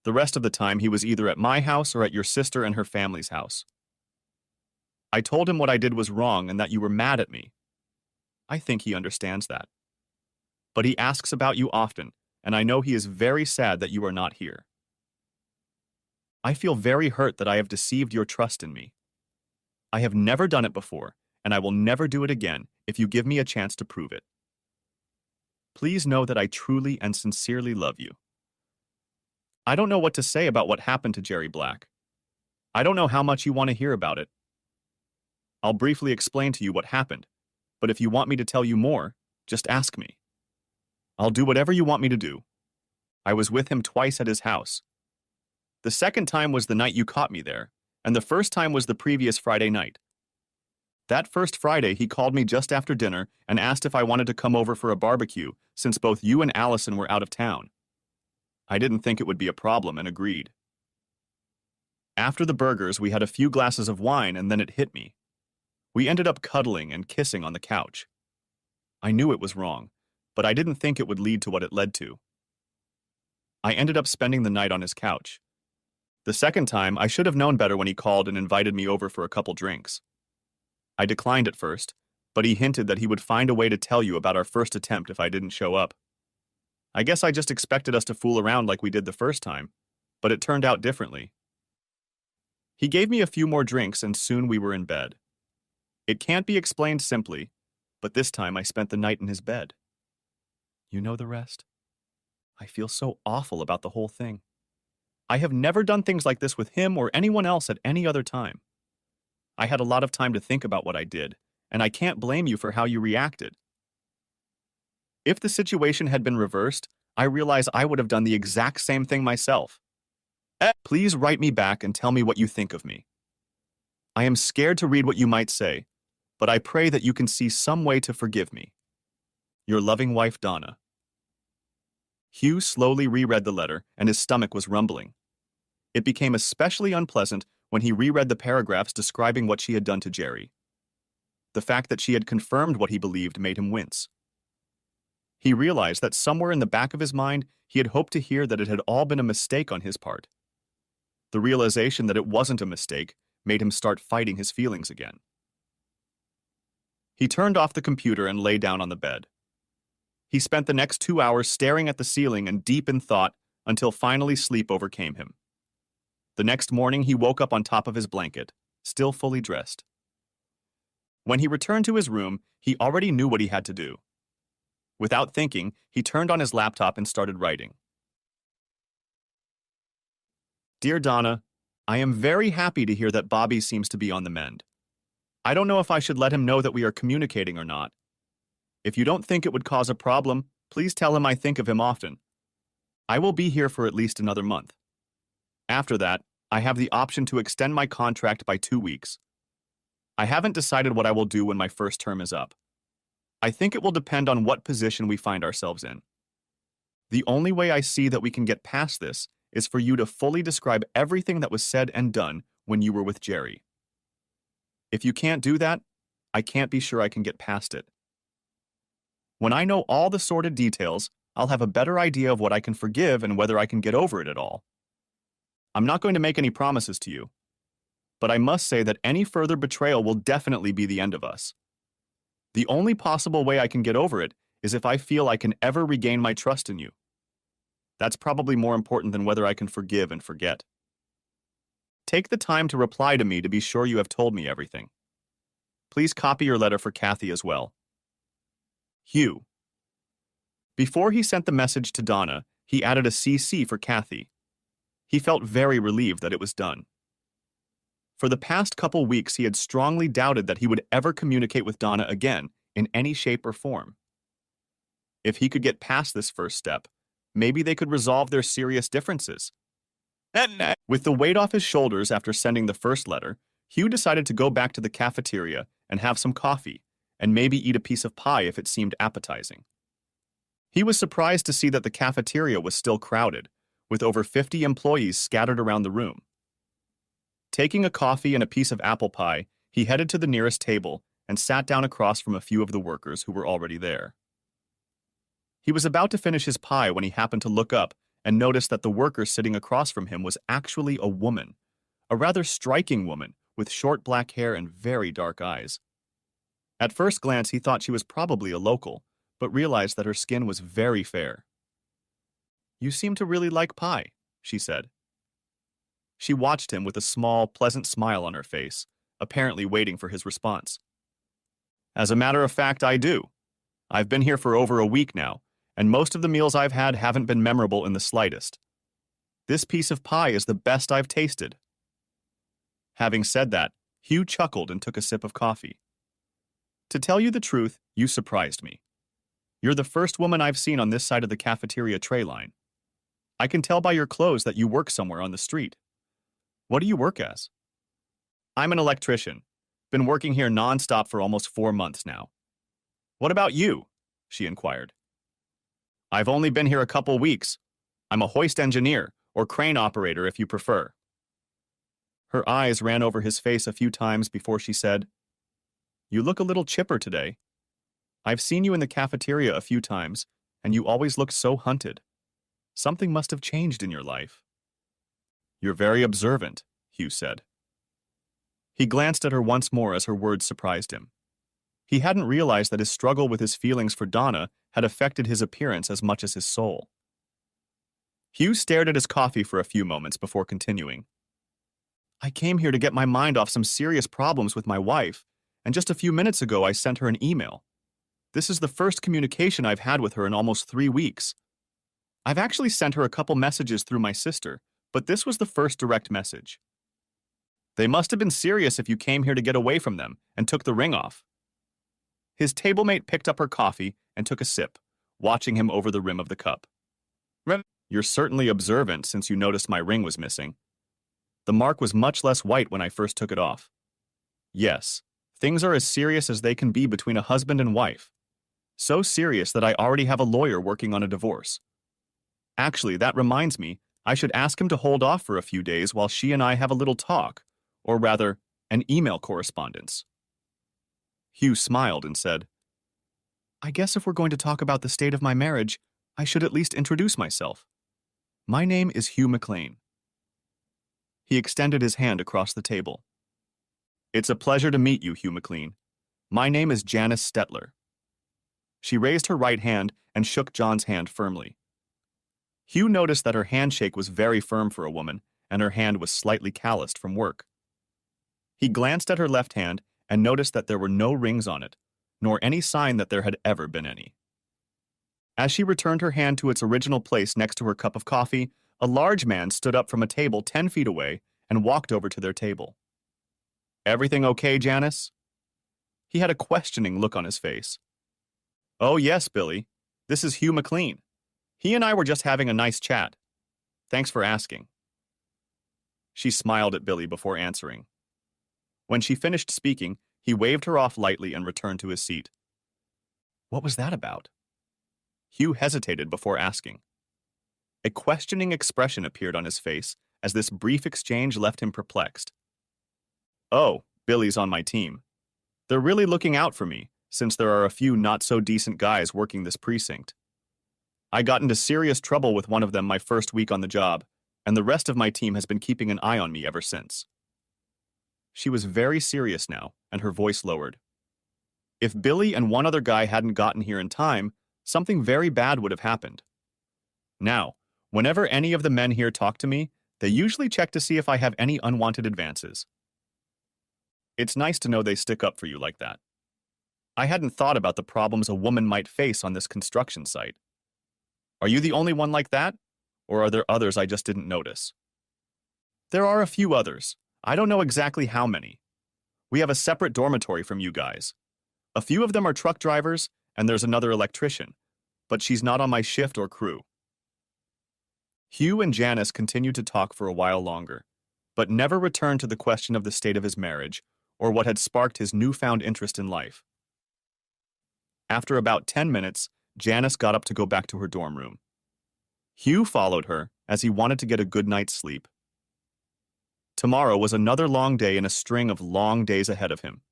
The rest of the time he was either at my house or at your sister and her family's house. I told him what I did was wrong and that you were mad at me. I think he understands that. But he asks about you often, and I know he is very sad that you are not here. I feel very hurt that I have deceived your trust in me. I have never done it before, and I will never do it again if you give me a chance to prove it. Please know that I truly and sincerely love you. I don't know what to say about what happened to Jerry Black. I don't know how much you want to hear about it. I'll briefly explain to you what happened, but if you want me to tell you more, just ask me. I'll do whatever you want me to do. I was with him twice at his house. The second time was the night you caught me there, and the first time was the previous Friday night. That first Friday, he called me just after dinner and asked if I wanted to come over for a barbecue since both you and Allison were out of town. I didn't think it would be a problem and agreed. After the burgers, we had a few glasses of wine and then it hit me. We ended up cuddling and kissing on the couch. I knew it was wrong, but I didn't think it would lead to what it led to. I ended up spending the night on his couch. The second time, I should have known better when he called and invited me over for a couple drinks. I declined at first, but he hinted that he would find a way to tell you about our first attempt if I didn't show up. I guess I just expected us to fool around like we did the first time, but it turned out differently. He gave me a few more drinks and soon we were in bed. It can't be explained simply, but this time I spent the night in his bed. You know the rest. I feel so awful about the whole thing. I have never done things like this with him or anyone else at any other time. I had a lot of time to think about what I did, and I can't blame you for how you reacted. If the situation had been reversed, I realize I would have done the exact same thing myself. Please write me back and tell me what you think of me. I am scared to read what you might say, but I pray that you can see some way to forgive me. Your loving wife, Donna. Hugh slowly reread the letter, and his stomach was rumbling. It became especially unpleasant when he reread the paragraphs describing what she had done to Jerry. The fact that she had confirmed what he believed made him wince. He realized that somewhere in the back of his mind, he had hoped to hear that it had all been a mistake on his part. The realization that it wasn't a mistake made him start fighting his feelings again. He turned off the computer and lay down on the bed. He spent the next 2 hours staring at the ceiling and deep in thought until finally sleep overcame him. The next morning, he woke up on top of his blanket, still fully dressed. When he returned to his room, he already knew what he had to do. Without thinking, he turned on his laptop and started writing. Dear Donna, I am very happy to hear that Bobby seems to be on the mend. I don't know if I should let him know that we are communicating or not. If you don't think it would cause a problem, please tell him I think of him often. I will be here for at least another month. After that, I have the option to extend my contract by 2 weeks. I haven't decided what I will do when my first term is up. I think it will depend on what position we find ourselves in. The only way I see that we can get past this is for you to fully describe everything that was said and done when you were with Jerry. If you can't do that, I can't be sure I can get past it. When I know all the sordid details, I'll have a better idea of what I can forgive and whether I can get over it at all. I'm not going to make any promises to you, but I must say that any further betrayal will definitely be the end of us. The only possible way I can get over it is if I feel I can ever regain my trust in you. That's probably more important than whether I can forgive and forget. Take the time to reply to me to be sure you have told me everything. Please copy your letter for Kathy as well. Hugh. Before he sent the message to Donna, he added a CC for Kathy. He felt very relieved that it was done. For the past couple weeks, he had strongly doubted that he would ever communicate with Donna again in any shape or form. If he could get past this first step, maybe they could resolve their serious differences. With the weight off his shoulders after sending the first letter, Hugh decided to go back to the cafeteria and have some coffee, and maybe eat a piece of pie if it seemed appetizing. He was surprised to see that the cafeteria was still crowded, with over 50 employees scattered around the room. Taking a coffee and a piece of apple pie, he headed to the nearest table and sat down across from a few of the workers who were already there. He was about to finish his pie when he happened to look up and noticed that the worker sitting across from him was actually a woman, a rather striking woman with short black hair and very dark eyes. At first glance, he thought she was probably a local, but realized that her skin was very fair. "You seem to really like pie," she said. She watched him with a small, pleasant smile on her face, apparently waiting for his response. "As a matter of fact, I do. I've been here for over a week now, and most of the meals I've had haven't been memorable in the slightest. This piece of pie is the best I've tasted." Having said that, Hugh chuckled and took a sip of coffee. "To tell you the truth, you surprised me. You're the first woman I've seen on this side of the cafeteria tray line. I can tell by your clothes that you work somewhere on the street. What do you work as?" "I'm an electrician. Been working here nonstop for almost 4 months now." "What about you?" she inquired. "I've only been here a couple weeks. I'm a hoist engineer, or crane operator if you prefer." Her eyes ran over his face a few times before she said, "You look a little chipper today. I've seen you in the cafeteria a few times, and you always look so hunted. Something must have changed in your life." "You're very observant," Hugh said. He glanced at her once more as her words surprised him. He hadn't realized that his struggle with his feelings for Donna had affected his appearance as much as his soul. Hugh stared at his coffee for a few moments before continuing. "I came here to get my mind off some serious problems with my wife, and just a few minutes ago I sent her an email. This is the first communication I've had with her in almost 3 weeks. I've actually sent her a couple messages through my sister, but this was the first direct message. They must have been serious if you came here to get away from them and took the ring off." His tablemate picked up her coffee and took a sip, watching him over the rim of the cup. "You're certainly observant since you noticed my ring was missing. The mark was much less white when I first took it off. Yes, things are as serious as they can be between a husband and wife. So serious that I already have a lawyer working on a divorce. Actually, that reminds me, I should ask him to hold off for a few days while she and I have a little talk, or rather, an email correspondence." Hugh smiled and said, "I guess if we're going to talk about the state of my marriage, I should at least introduce myself. My name is Hugh McLean." He extended his hand across the table. "It's a pleasure to meet you, Hugh McLean. My name is Janice Stetler." She raised her right hand and shook John's hand firmly. Hugh noticed that her handshake was very firm for a woman, and her hand was slightly calloused from work. He glanced at her left hand and noticed that there were no rings on it, nor any sign that there had ever been any. As she returned her hand to its original place next to her cup of coffee, a large man stood up from a table 10 feet away and walked over to their table. "Everything okay, Janice?" He had a questioning look on his face. Oh yes, Billy. This is Hugh McLean. He and I were just having a nice chat. Thanks for asking. She smiled at Billy before answering. When she finished speaking, he waved her off lightly and returned to his seat. What was that about? Hugh hesitated before asking. A questioning expression appeared on his face as this brief exchange left him perplexed. Oh, Billy's on my team. They're really looking out for me, since there are a few not-so-decent guys working this precinct. I got into serious trouble with one of them my first week on the job, and the rest of my team has been keeping an eye on me ever since. She was very serious now, and her voice lowered. If Billy and one other guy hadn't gotten here in time, something very bad would have happened. Now, whenever any of the men here talk to me, they usually check to see if I have any unwanted advances. It's nice to know they stick up for you like that. I hadn't thought about the problems a woman might face on this construction site. Are you the only one like that? Or are there others I just didn't notice? There are a few others. I don't know exactly how many. We have a separate dormitory from you guys. A few of them are truck drivers, and there's another electrician, but she's not on my shift or crew. Hugh and Janice continued to talk for a while longer, but never returned to the question of the state of his marriage or what had sparked his newfound interest in life. After about 10 minutes, Janice got up to go back to her dorm room. Hugh followed her as he wanted to get a good night's sleep. Tomorrow was another long day in a string of long days ahead of him.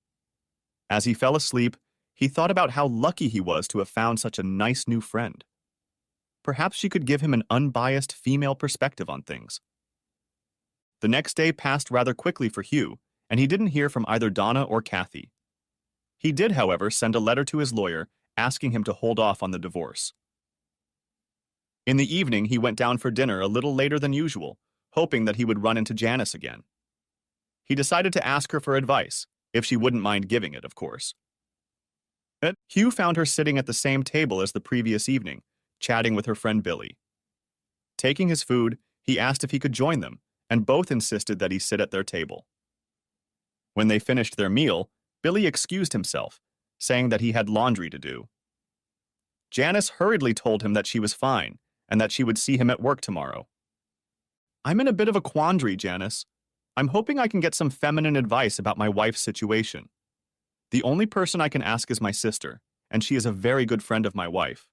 As he fell asleep, he thought about how lucky he was to have found such a nice new friend. Perhaps she could give him an unbiased female perspective on things. The next day passed rather quickly for Hugh, and he didn't hear from either Donna or Kathy. He did, however, send a letter to his lawyer asking him to hold off on the divorce. In the evening, he went down for dinner a little later than usual, hoping that he would run into Janice again. He decided to ask her for advice, if she wouldn't mind giving it, of course. Hugh found her sitting at the same table as the previous evening, chatting with her friend Billy. Taking his food, he asked if he could join them, and both insisted that he sit at their table. When they finished their meal, Billy excused himself, saying that he had laundry to do. Janice hurriedly told him that she was fine, and that she would see him at work tomorrow. I'm in a bit of a quandary, Janice. I'm hoping I can get some feminine advice about my wife's situation. The only person I can ask is my sister, and she is a very good friend of my wife.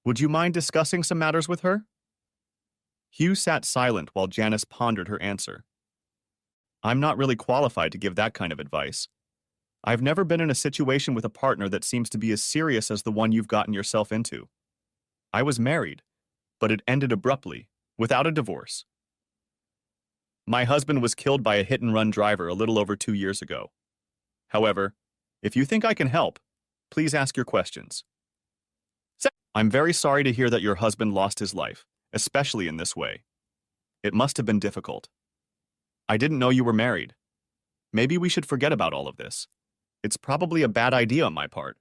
Would you mind discussing some matters with her? Hugh sat silent while Janice pondered her answer. I'm not really qualified to give that kind of advice. I've never been in a situation with a partner that seems to be as serious as the one you've gotten yourself into. I was married, but it ended abruptly, without a divorce. My husband was killed by a hit-and-run driver a little over 2 years ago. However, if you think I can help, please ask your questions. I'm very sorry to hear that your husband lost his life, especially in this way. It must have been difficult. I didn't know you were married. Maybe we should forget about all of this. It's probably a bad idea on my part.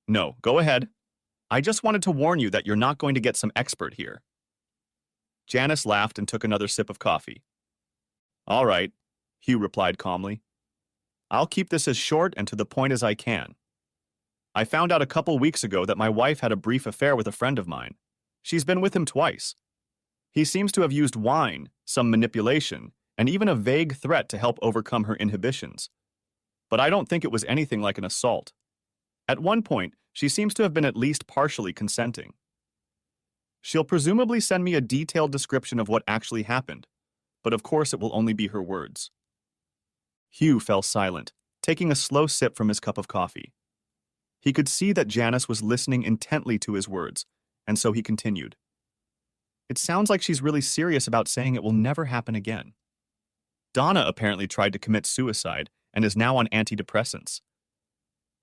No, go ahead. I just wanted to warn you that you're not going to get some expert here. Janice laughed and took another sip of coffee. All right, Hugh replied calmly. I'll keep this as short and to the point as I can. I found out a couple weeks ago that my wife had a brief affair with a friend of mine. She's been with him twice. He seems to have used wine, some manipulation, and even a vague threat to help overcome her inhibitions. But I don't think it was anything like an assault. At one point, she seems to have been at least partially consenting. She'll presumably send me a detailed description of what actually happened, but of course it will only be her words. Hugh fell silent, taking a slow sip from his cup of coffee. He could see that Janice was listening intently to his words, and so he continued. It sounds like she's really serious about saying it will never happen again. Donna apparently tried to commit suicide and is now on antidepressants.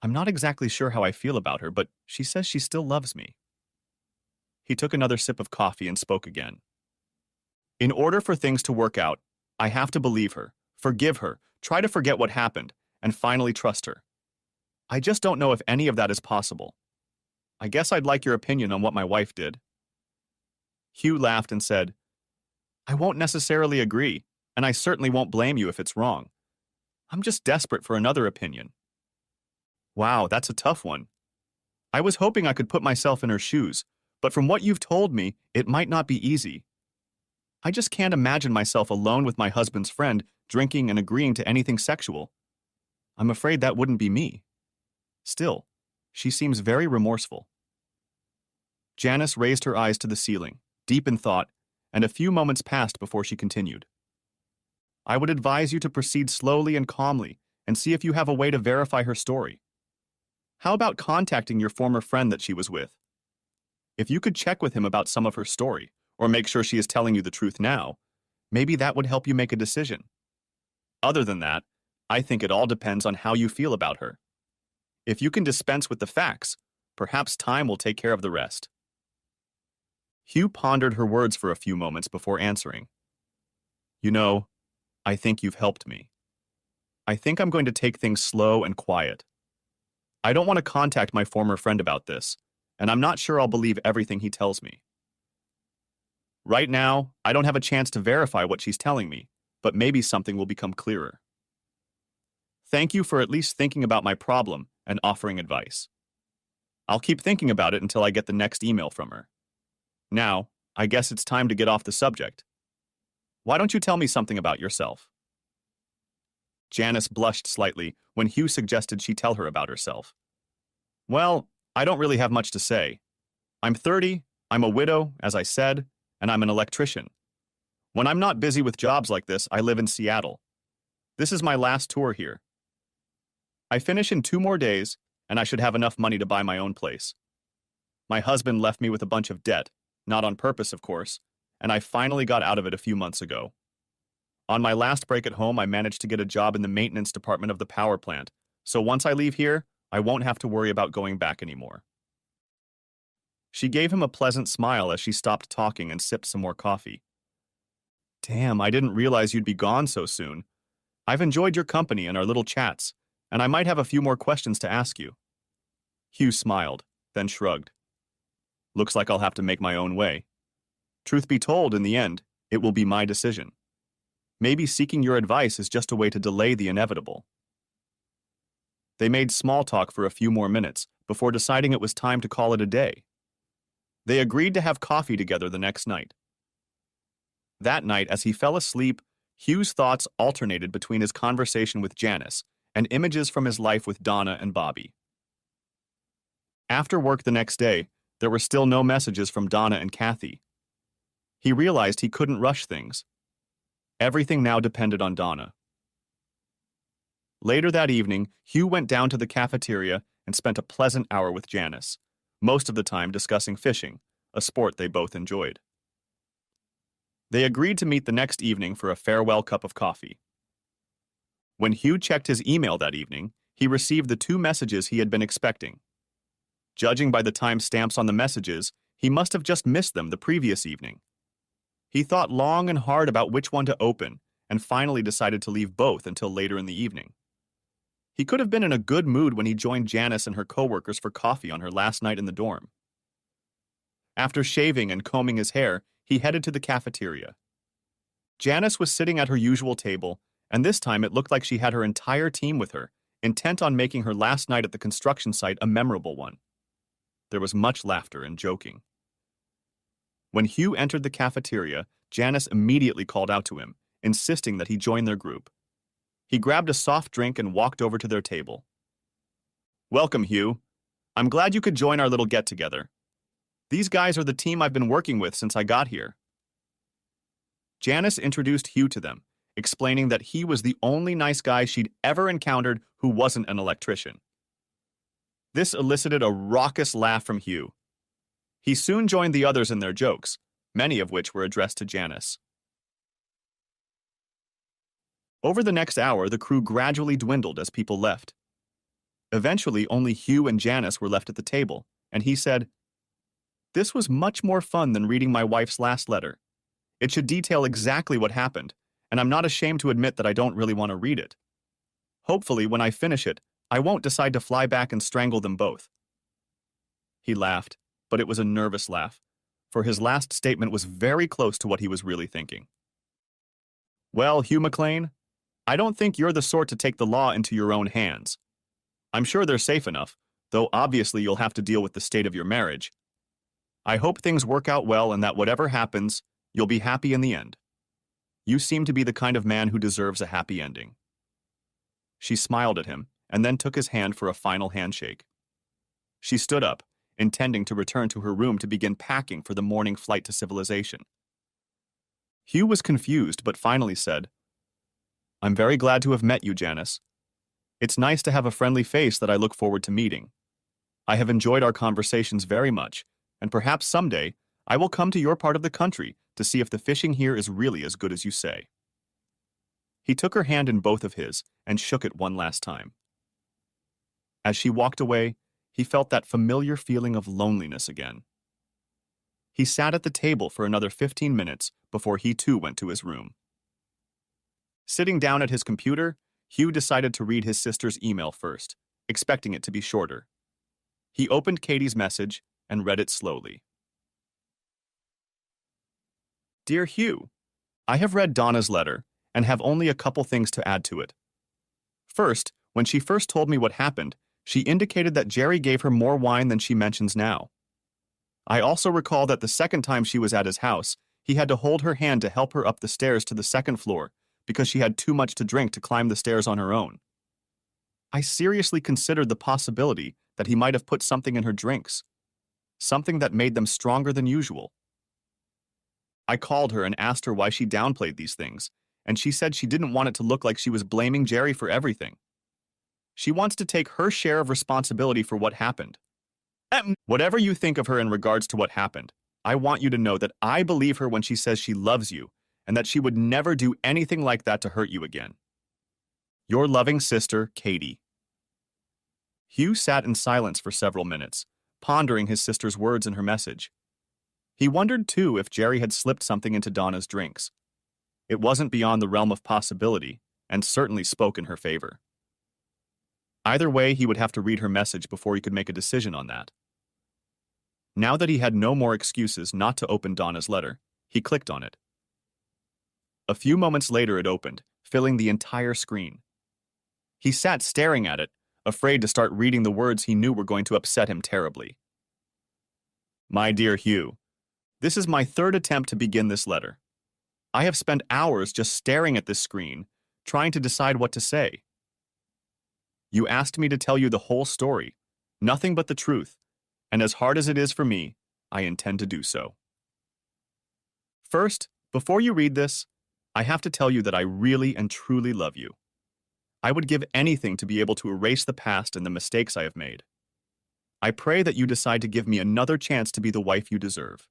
I'm not exactly sure how I feel about her, but she says she still loves me. He took another sip of coffee and spoke again. In order for things to work out, I have to believe her, forgive her, try to forget what happened, and finally trust her. I just don't know if any of that is possible. I guess I'd like your opinion on what my wife did. Hugh laughed and said, I won't necessarily agree, and I certainly won't blame you if it's wrong. I'm just desperate for another opinion. Wow, that's a tough one. I was hoping I could put myself in her shoes, but from what you've told me, it might not be easy. I just can't imagine myself alone with my husband's friend, drinking and agreeing to anything sexual. I'm afraid that wouldn't be me. Still, she seems very remorseful. Janice raised her eyes to the ceiling, deep in thought, and a few moments passed before she continued. I would advise you to proceed slowly and calmly and see if you have a way to verify her story. How about contacting your former friend that she was with? If you could check with him about some of her story, or make sure she is telling you the truth now, maybe that would help you make a decision. Other than that, I think it all depends on how you feel about her. If you can dispense with the facts, perhaps time will take care of the rest. Hugh pondered her words for a few moments before answering. You know, I think you've helped me. I think I'm going to take things slow and quiet. I don't want to contact my former friend about this, and I'm not sure I'll believe everything he tells me. Right now, I don't have a chance to verify what she's telling me, but maybe something will become clearer. Thank you for at least thinking about my problem and offering advice. I'll keep thinking about it until I get the next email from her. Now, I guess it's time to get off the subject. Why don't you tell me something about yourself? Janice blushed slightly when Hugh suggested she tell her about herself. Well, I don't really have much to say. I'm 30, I'm a widow, as I said, and I'm an electrician. When I'm not busy with jobs like this, I live in Seattle. This is my last tour here. I finish in 2 more days, and I should have enough money to buy my own place. My husband left me with a bunch of debt, not on purpose, of course, and I finally got out of it a few months ago. On my last break at home, I managed to get a job in the maintenance department of the power plant, so once I leave here, I won't have to worry about going back anymore. She gave him a pleasant smile as she stopped talking and sipped some more coffee. Damn, I didn't realize you'd be gone so soon. I've enjoyed your company and our little chats, and I might have a few more questions to ask you. Hugh smiled, then shrugged. Looks like I'll have to make my own way. Truth be told, in the end, it will be my decision. Maybe seeking your advice is just a way to delay the inevitable. They made small talk for a few more minutes before deciding it was time to call it a day. They agreed to have coffee together the next night. That night, as he fell asleep, Hugh's thoughts alternated between his conversation with Janice and images from his life with Donna and Bobby. After work the next day, there were still no messages from Donna and Kathy. He realized he couldn't rush things. Everything now depended on Donna. Later that evening, Hugh went down to the cafeteria and spent a pleasant hour with Janice, most of the time discussing fishing, a sport they both enjoyed. They agreed to meet the next evening for a farewell cup of coffee. When Hugh checked his email that evening, he received the 2 messages he had been expecting. Judging by the time stamps on the messages, he must have just missed them the previous evening. He thought long and hard about which one to open and finally decided to leave both until later in the evening. He could have been in a good mood when he joined Janice and her coworkers for coffee on her last night in the dorm. After shaving and combing his hair, he headed to the cafeteria. Janice was sitting at her usual table, and this time it looked like she had her entire team with her, intent on making her last night at the construction site a memorable one. There was much laughter and joking. When Hugh entered the cafeteria, Janice immediately called out to him, insisting that he join their group. He grabbed a soft drink and walked over to their table. Welcome, Hugh. I'm glad you could join our little get-together. These guys are the team I've been working with since I got here. Janice introduced Hugh to them, explaining that he was the only nice guy she'd ever encountered who wasn't an electrician. This elicited a raucous laugh from Hugh. He soon joined the others in their jokes, many of which were addressed to Janice. Over the next hour, the crew gradually dwindled as people left. Eventually, only Hugh and Janice were left at the table, and he said, "This was much more fun than reading my wife's last letter. It should detail exactly what happened, and I'm not ashamed to admit that I don't really want to read it. Hopefully, when I finish it, I won't decide to fly back and strangle them both." He laughed, but it was a nervous laugh, for his last statement was very close to what he was really thinking. "Well, Hugh McLean, I don't think you're the sort to take the law into your own hands. I'm sure they're safe enough, though obviously you'll have to deal with the state of your marriage. I hope things work out well and that whatever happens, you'll be happy in the end. You seem to be the kind of man who deserves a happy ending." She smiled at him and then took his hand for a final handshake. She stood up, intending to return to her room to begin packing for the morning flight to civilization. Hugh was confused but finally said, "I'm very glad to have met you, Janice. It's nice to have a friendly face that I look forward to meeting. I have enjoyed our conversations very much, and perhaps someday I will come to your part of the country to see if the fishing here is really as good as you say." He took her hand in both of his and shook it one last time. As she walked away, he felt that familiar feeling of loneliness again. He sat at the table for another 15 minutes before he too went to his room. Sitting down at his computer, Hugh decided to read his sister's email first, expecting it to be shorter. He opened Katie's message and read it slowly. "Dear Hugh, I have read Donna's letter and have only a couple things to add to it. First, when she first told me what happened, she indicated that Jerry gave her more wine than she mentions now. I also recall that the second time she was at his house, he had to hold her hand to help her up the stairs to the second floor because she had too much to drink to climb the stairs on her own. I seriously considered the possibility that he might have put something in her drinks, something that made them stronger than usual. I called her and asked her why she downplayed these things, and she said she didn't want it to look like she was blaming Jerry for everything. She wants to take her share of responsibility for what happened. Whatever you think of her in regards to what happened, I want you to know that I believe her when she says she loves you and that she would never do anything like that to hurt you again. Your loving sister, Katie." Hugh sat in silence for several minutes, pondering his sister's words in her message. He wondered, too, if Jerry had slipped something into Donna's drinks. It wasn't beyond the realm of possibility, and certainly spoke in her favor. Either way, he would have to read her message before he could make a decision on that. Now that he had no more excuses not to open Donna's letter, he clicked on it. A few moments later it opened, filling the entire screen. He sat staring at it, afraid to start reading the words he knew were going to upset him terribly. "My dear Hugh, this is my third attempt to begin this letter. I have spent hours just staring at this screen, trying to decide what to say. You asked me to tell you the whole story, nothing but the truth, and as hard as it is for me, I intend to do so. First, before you read this, I have to tell you that I really and truly love you. I would give anything to be able to erase the past and the mistakes I have made. I pray that you decide to give me another chance to be the wife you deserve.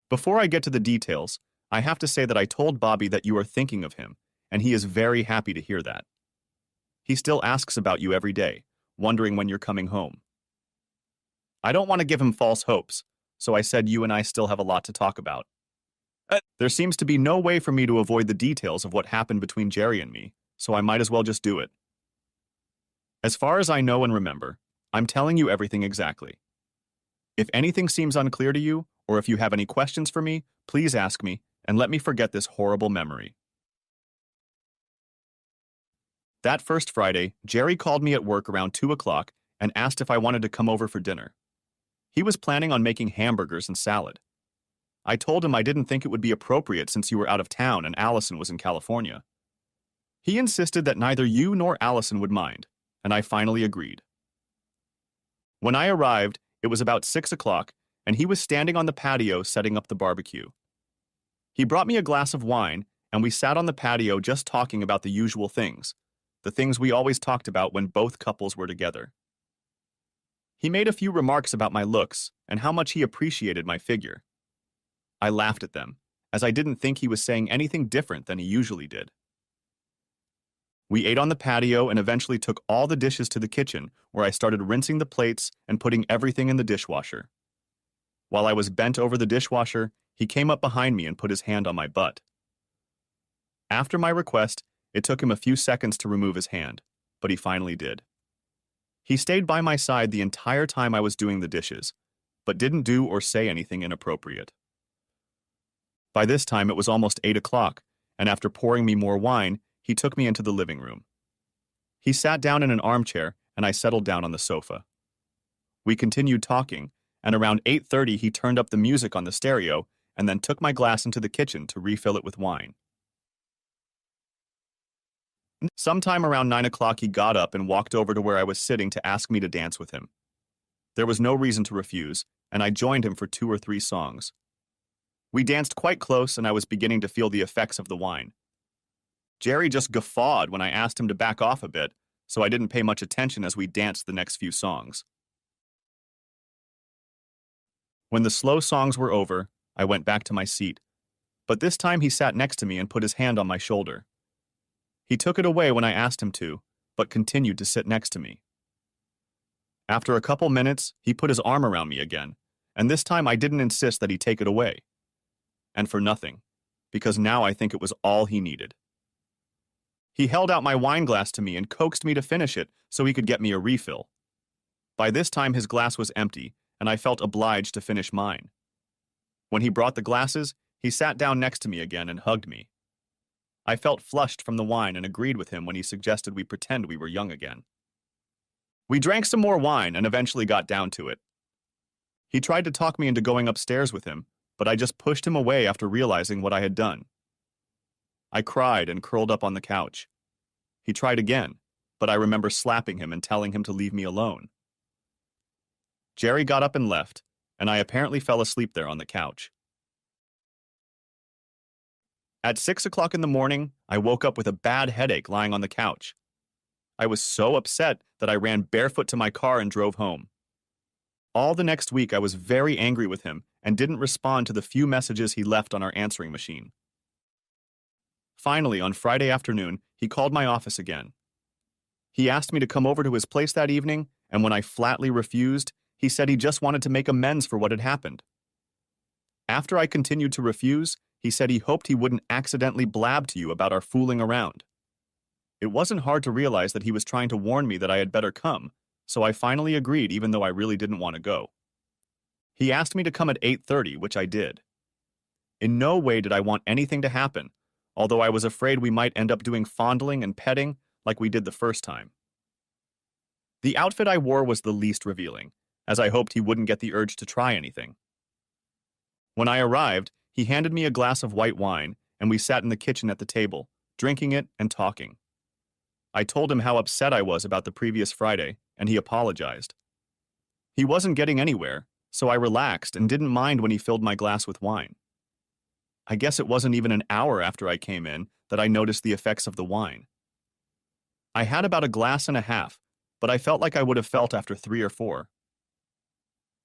Before I get to the details, I have to say that I told Bobby that you are thinking of him, and he is very happy to hear that. He still asks about you every day, wondering when you're coming home. I don't want to give him false hopes, so I said you and I still have a lot to talk about. There seems to be no way for me to avoid the details of what happened between Jerry and me, so I might as well just do it. As far as I know and remember, I'm telling you everything exactly. If anything seems unclear to you, or if you have any questions for me, please ask me, and let me forget this horrible memory. That first Friday, Jerry called me at work around 2 o'clock and asked if I wanted to come over for dinner. He was planning on making hamburgers and salad. I told him I didn't think it would be appropriate since you were out of town and Allison was in California. He insisted that neither you nor Allison would mind, and I finally agreed. When I arrived, it was about 6 o'clock, and he was standing on the patio setting up the barbecue. He brought me a glass of wine, and we sat on the patio just talking about the usual things, the things we always talked about when both couples were together. He made a few remarks about my looks and how much he appreciated my figure. I laughed at them, as I didn't think he was saying anything different than he usually did. We ate on the patio and eventually took all the dishes to the kitchen, where I started rinsing the plates and putting everything in the dishwasher. While I was bent over the dishwasher, he came up behind me and put his hand on my butt. After my request, it took him a few seconds to remove his hand, but he finally did. He stayed by my side the entire time I was doing the dishes, but didn't do or say anything inappropriate. By this time, it was almost 8 o'clock, and after pouring me more wine, he took me into the living room. He sat down in an armchair, and I settled down on the sofa. We continued talking, and around 8:30 he turned up the music on the stereo and then took my glass into the kitchen to refill it with wine. Sometime around 9 o'clock he got up and walked over to where I was sitting to ask me to dance with him. There was no reason to refuse, and I joined him for 2 or 3 songs. We danced quite close, and I was beginning to feel the effects of the wine. Jerry just guffawed when I asked him to back off a bit, so I didn't pay much attention as we danced the next few songs. When the slow songs were over, I went back to my seat, but this time he sat next to me and put his hand on my shoulder. He took it away when I asked him to, but continued to sit next to me. After a couple minutes, he put his arm around me again, and this time I didn't insist that he take it away. And for nothing, because now I think it was all he needed. He held out my wine glass to me and coaxed me to finish it so he could get me a refill. By this time his glass was empty, and I felt obliged to finish mine. When he brought the glasses, he sat down next to me again and hugged me. I felt flushed from the wine and agreed with him when he suggested we pretend we were young again. We drank some more wine and eventually got down to it. He tried to talk me into going upstairs with him, but I just pushed him away after realizing what I had done. I cried and curled up on the couch. He tried again, but I remember slapping him and telling him to leave me alone. Jerry got up and left, and I apparently fell asleep there on the couch. At 6 o'clock in the morning, I woke up with a bad headache lying on the couch. I was so upset that I ran barefoot to my car and drove home. All the next week I was very angry with him and didn't respond to the few messages he left on our answering machine. Finally, on Friday afternoon, he called my office again. He asked me to come over to his place that evening, and when I flatly refused, he said he just wanted to make amends for what had happened. After I continued to refuse, he said he hoped he wouldn't accidentally blab to you about our fooling around. It wasn't hard to realize that he was trying to warn me that I had better come, so I finally agreed even though I really didn't want to go. He asked me to come at 8:30, which I did. In no way did I want anything to happen, although I was afraid we might end up doing fondling and petting like we did the first time. The outfit I wore was the least revealing, as I hoped he wouldn't get the urge to try anything. When I arrived, he handed me a glass of white wine, and we sat in the kitchen at the table, drinking it and talking. I told him how upset I was about the previous Friday, and he apologized. He wasn't getting anywhere, so I relaxed and didn't mind when he filled my glass with wine. I guess it wasn't even an hour after I came in that I noticed the effects of the wine. I had about a glass and a half, but I felt like I would have felt after 3 or 4.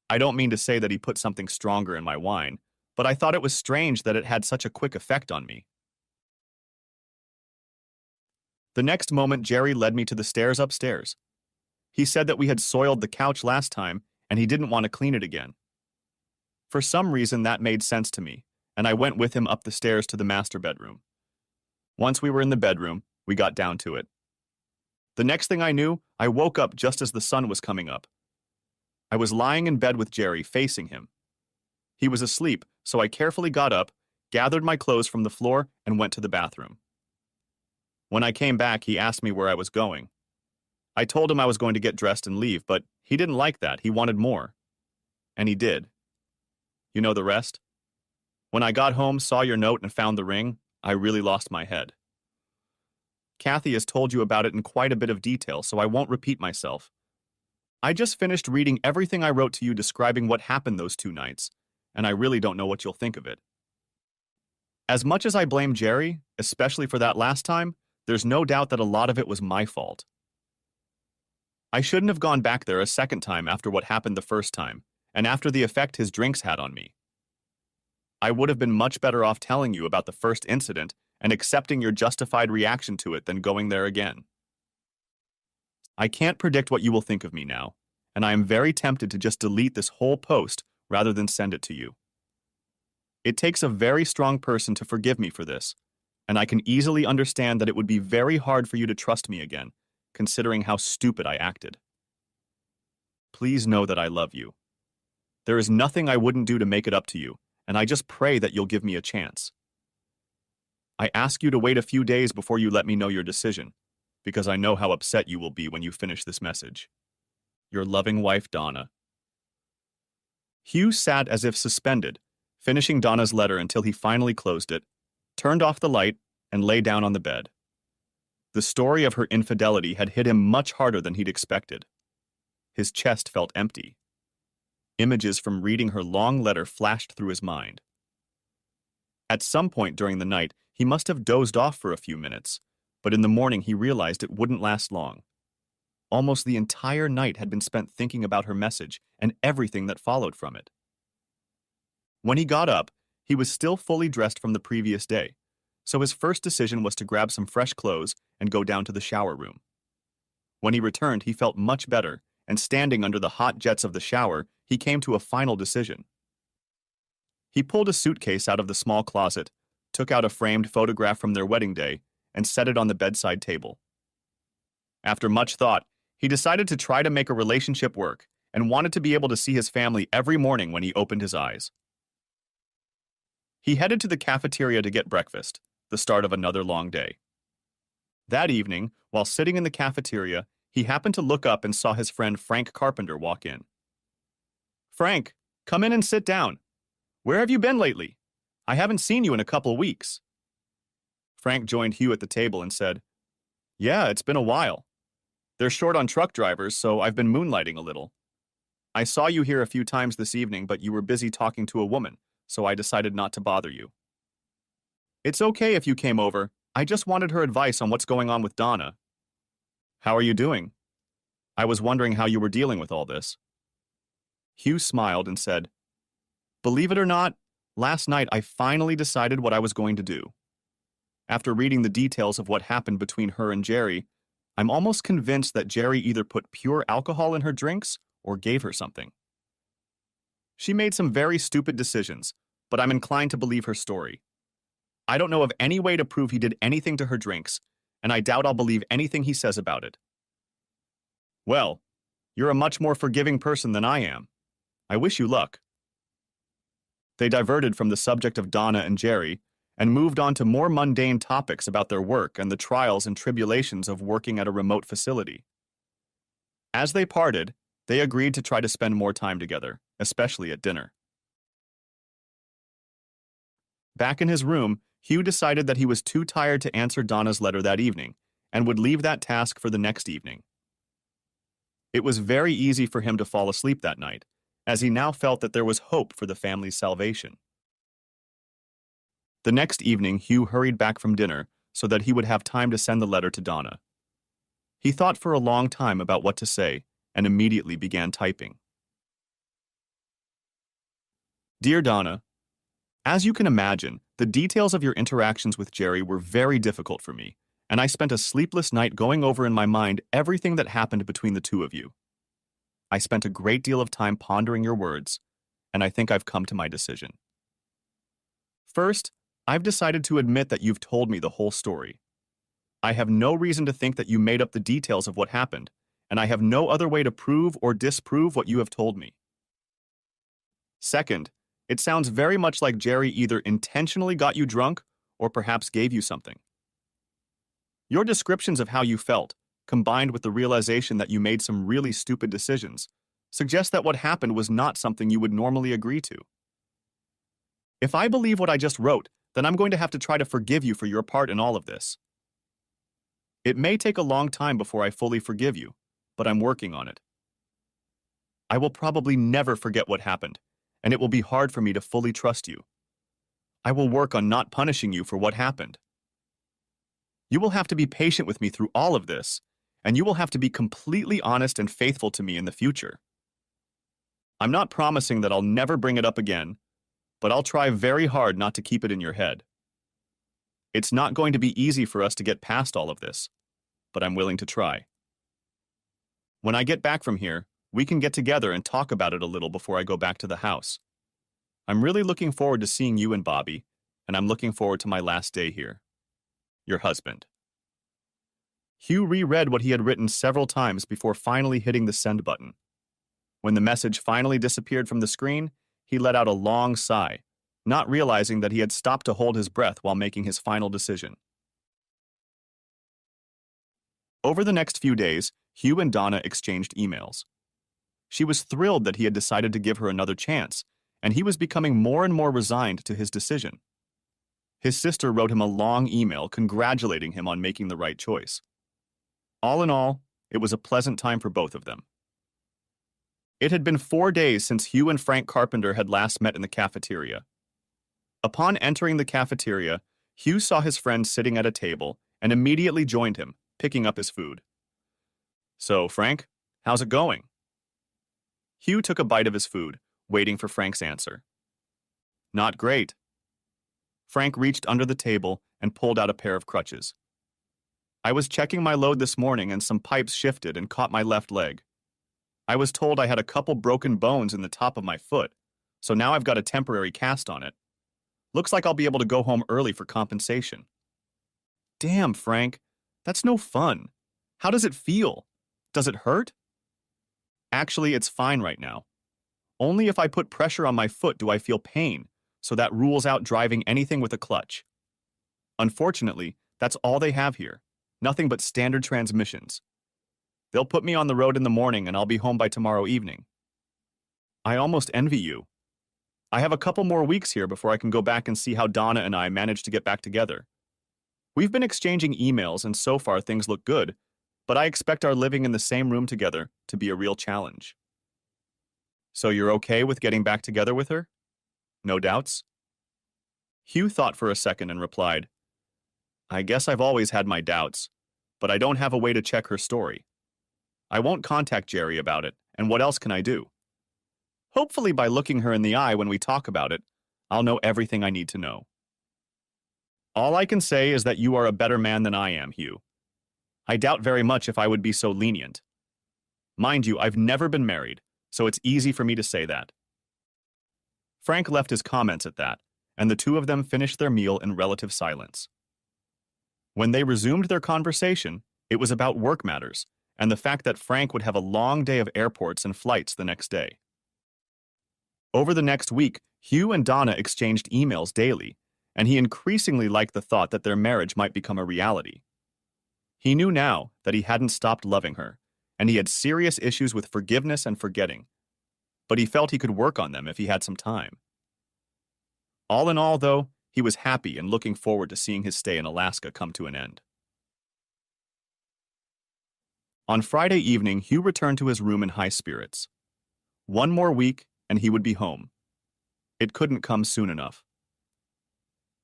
I don't mean to say that he put something stronger in my wine, but I thought it was strange that it had such a quick effect on me. The next moment, Jerry led me to the stairs upstairs. He said that we had soiled the couch last time, and he didn't want to clean it again. For some reason, that made sense to me, and I went with him up the stairs to the master bedroom. Once we were in the bedroom, we got down to it. The next thing I knew, I woke up just as the sun was coming up. I was lying in bed with Jerry, facing him. He was asleep, so I carefully got up, gathered my clothes from the floor, and went to the bathroom. When I came back, he asked me where I was going. I told him I was going to get dressed and leave, but he didn't like that. He wanted more. And he did. You know the rest? When I got home, saw your note, and found the ring, I really lost my head. Kathy has told you about it in quite a bit of detail, so I won't repeat myself. I just finished reading everything I wrote to you describing what happened those 2 nights, and I really don't know what you'll think of it. As much as I blame Jerry, especially for that last time, there's no doubt that a lot of it was my fault. I shouldn't have gone back there a second time after what happened the first time, and after the effect his drinks had on me. I would have been much better off telling you about the first incident and accepting your justified reaction to it than going there again. I can't predict what you will think of me now, and I am very tempted to just delete this whole post rather than send it to you. It takes a very strong person to forgive me for this, and I can easily understand that it would be very hard for you to trust me again, considering how stupid I acted. Please know that I love you. There is nothing I wouldn't do to make it up to you, and I just pray that you'll give me a chance. I ask you to wait a few days before you let me know your decision. because I know how upset you will be when you finish this message. Your loving wife, Donna. Hugh sat as if suspended, finishing Donna's letter until he finally closed it, turned off the light, and lay down on the bed. The story of her infidelity had hit him much harder than he'd expected. His chest felt empty. Images from reading her long letter flashed through his mind. At some point during the night, he must have dozed off for a few minutes, but in the morning he realized it wouldn't last long. Almost the entire night had been spent thinking about her message and everything that followed from it. When he got up, he was still fully dressed from the previous day, so his first decision was to grab some fresh clothes and go down to the shower room. When he returned, he felt much better, and standing under the hot jets of the shower, he came to a final decision. He pulled a suitcase out of the small closet, took out a framed photograph from their wedding day, and set it on the bedside table. After much thought, he decided to try to make a relationship work and wanted to be able to see his family every morning when he opened his eyes. He headed to the cafeteria to get breakfast, the start of another long day. That evening, while sitting in the cafeteria, he happened to look up and saw his friend Frank Carpenter walk in. "Frank, come in and sit down. Where have you been lately? I haven't seen you in a couple weeks." Frank joined Hugh at the table and said, "Yeah, it's been a while. They're short on truck drivers, so I've been moonlighting a little. I saw you here a few times this evening, but you were busy talking to a woman, so I decided not to bother you. It's okay if you came over. I just wanted her advice on what's going on with Donna. How are you doing? I was wondering how you were dealing with all this." Hugh smiled and said, "Believe it or not, last night I finally decided what I was going to do. After reading the details of what happened between her and Jerry, I'm almost convinced that Jerry either put pure alcohol in her drinks or gave her something. She made some very stupid decisions, but I'm inclined to believe her story. I don't know of any way to prove he did anything to her drinks, and I doubt I'll believe anything he says about it." "Well, you're a much more forgiving person than I am. I wish you luck." They diverted from the subject of Donna and Jerry and moved on to more mundane topics about their work and the trials and tribulations of working at a remote facility. As they parted, they agreed to try to spend more time together, especially at dinner. Back in his room, Hugh decided that he was too tired to answer Donna's letter that evening and would leave that task for the next evening. It was very easy for him to fall asleep that night, as he now felt that there was hope for the family's salvation. The next evening, Hugh hurried back from dinner so that he would have time to send the letter to Donna. He thought for a long time about what to say and immediately began typing. "Dear Donna, as you can imagine, the details of your interactions with Jerry were very difficult for me, and I spent a sleepless night going over in my mind everything that happened between the two of you. I spent a great deal of time pondering your words, and I think I've come to my decision. First, I've decided to admit that you've told me the whole story. I have no reason to think that you made up the details of what happened, and I have no other way to prove or disprove what you have told me. Second, it sounds very much like Jerry either intentionally got you drunk or perhaps gave you something. Your descriptions of how you felt, combined with the realization that you made some really stupid decisions, suggest that what happened was not something you would normally agree to. If I believe what I just wrote, then I'm going to have to try to forgive you for your part in all of this. It may take a long time before I fully forgive you, but I'm working on it. I will probably never forget what happened, and it will be hard for me to fully trust you. I will work on not punishing you for what happened. You will have to be patient with me through all of this, and you will have to be completely honest and faithful to me in the future. I'm not promising that I'll never bring it up again, but I'll try very hard not to keep it in your head. It's not going to be easy for us to get past all of this, but I'm willing to try. When I get back from here, we can get together and talk about it a little before I go back to the house. I'm really looking forward to seeing you and Bobby, and I'm looking forward to my last day here. Your husband." Hugh reread what he had written several times before finally hitting the send button. When the message finally disappeared from the screen, he let out a long sigh, not realizing that he had stopped to hold his breath while making his final decision. Over the next few days, Hugh and Donna exchanged emails. She was thrilled that he had decided to give her another chance, and he was becoming more and more resigned to his decision. His sister wrote him a long email congratulating him on making the right choice. All in all, it was a pleasant time for both of them. It had been 4 days since Hugh and Frank Carpenter had last met in the cafeteria. Upon entering the cafeteria, Hugh saw his friend sitting at a table and immediately joined him, picking up his food. "So, Frank, how's it going?" Hugh took a bite of his food, waiting for Frank's answer. "Not great." Frank reached under the table and pulled out a pair of crutches. "I was checking my load this morning and some pipes shifted and caught my left leg. I was told I had a couple broken bones in the top of my foot, so now I've got a temporary cast on it. Looks like I'll be able to go home early for compensation." "Damn, Frank, that's no fun. How does it feel? Does it hurt?" "Actually, it's fine right now. Only if I put pressure on my foot do I feel pain, so that rules out driving anything with a clutch. Unfortunately, that's all they have here, nothing but standard transmissions. They'll put me on the road in the morning and I'll be home by tomorrow evening." "I almost envy you. I have a couple more weeks here before I can go back and see how Donna and I managed to get back together. We've been exchanging emails and so far things look good, but I expect our living in the same room together to be a real challenge." "So you're okay with getting back together with her? No doubts?" Hugh thought for a second and replied, "I guess I've always had my doubts, but I don't have a way to check her story. I won't contact Jerry about it, and what else can I do? Hopefully by looking her in the eye when we talk about it, I'll know everything I need to know. All I can say is that you are a better man than I am, Hugh. I doubt very much if I would be so lenient. Mind you, I've never been married, so it's easy for me to say that." Frank left his comments at that, and the two of them finished their meal in relative silence. When they resumed their conversation, it was about work matters, and the fact that Frank would have a long day of airports and flights the next day. Over the next week, Hugh and Donna exchanged emails daily, and he increasingly liked the thought that their marriage might become a reality. He knew now that he hadn't stopped loving her, and he had serious issues with forgiveness and forgetting, but he felt he could work on them if he had some time. All in all, though, he was happy and looking forward to seeing his stay in Alaska come to an end. On Friday evening, Hugh returned to his room in high spirits. One more week, and he would be home. It couldn't come soon enough.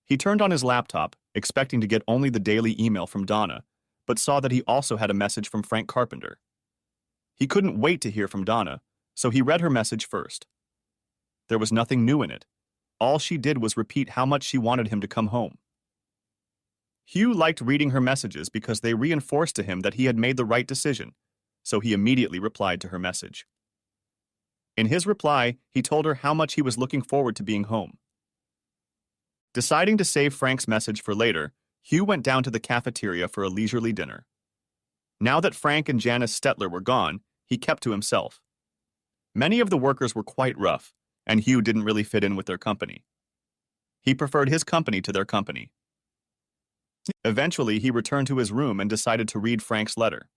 He turned on his laptop, expecting to get only the daily email from Donna, but saw that he also had a message from Frank Carpenter. He couldn't wait to hear from Donna, so he read her message first. There was nothing new in it. All she did was repeat how much she wanted him to come home. Hugh liked reading her messages because they reinforced to him that he had made the right decision, so he immediately replied to her message. In his reply, he told her how much he was looking forward to being home. Deciding to save Frank's message for later, Hugh went down to the cafeteria for a leisurely dinner. Now that Frank and Janice Stetler were gone, he kept to himself. Many of the workers were quite rough, and Hugh didn't really fit in with their company. He preferred his company to their company. Eventually, he returned to his room and decided to read Frank's letter.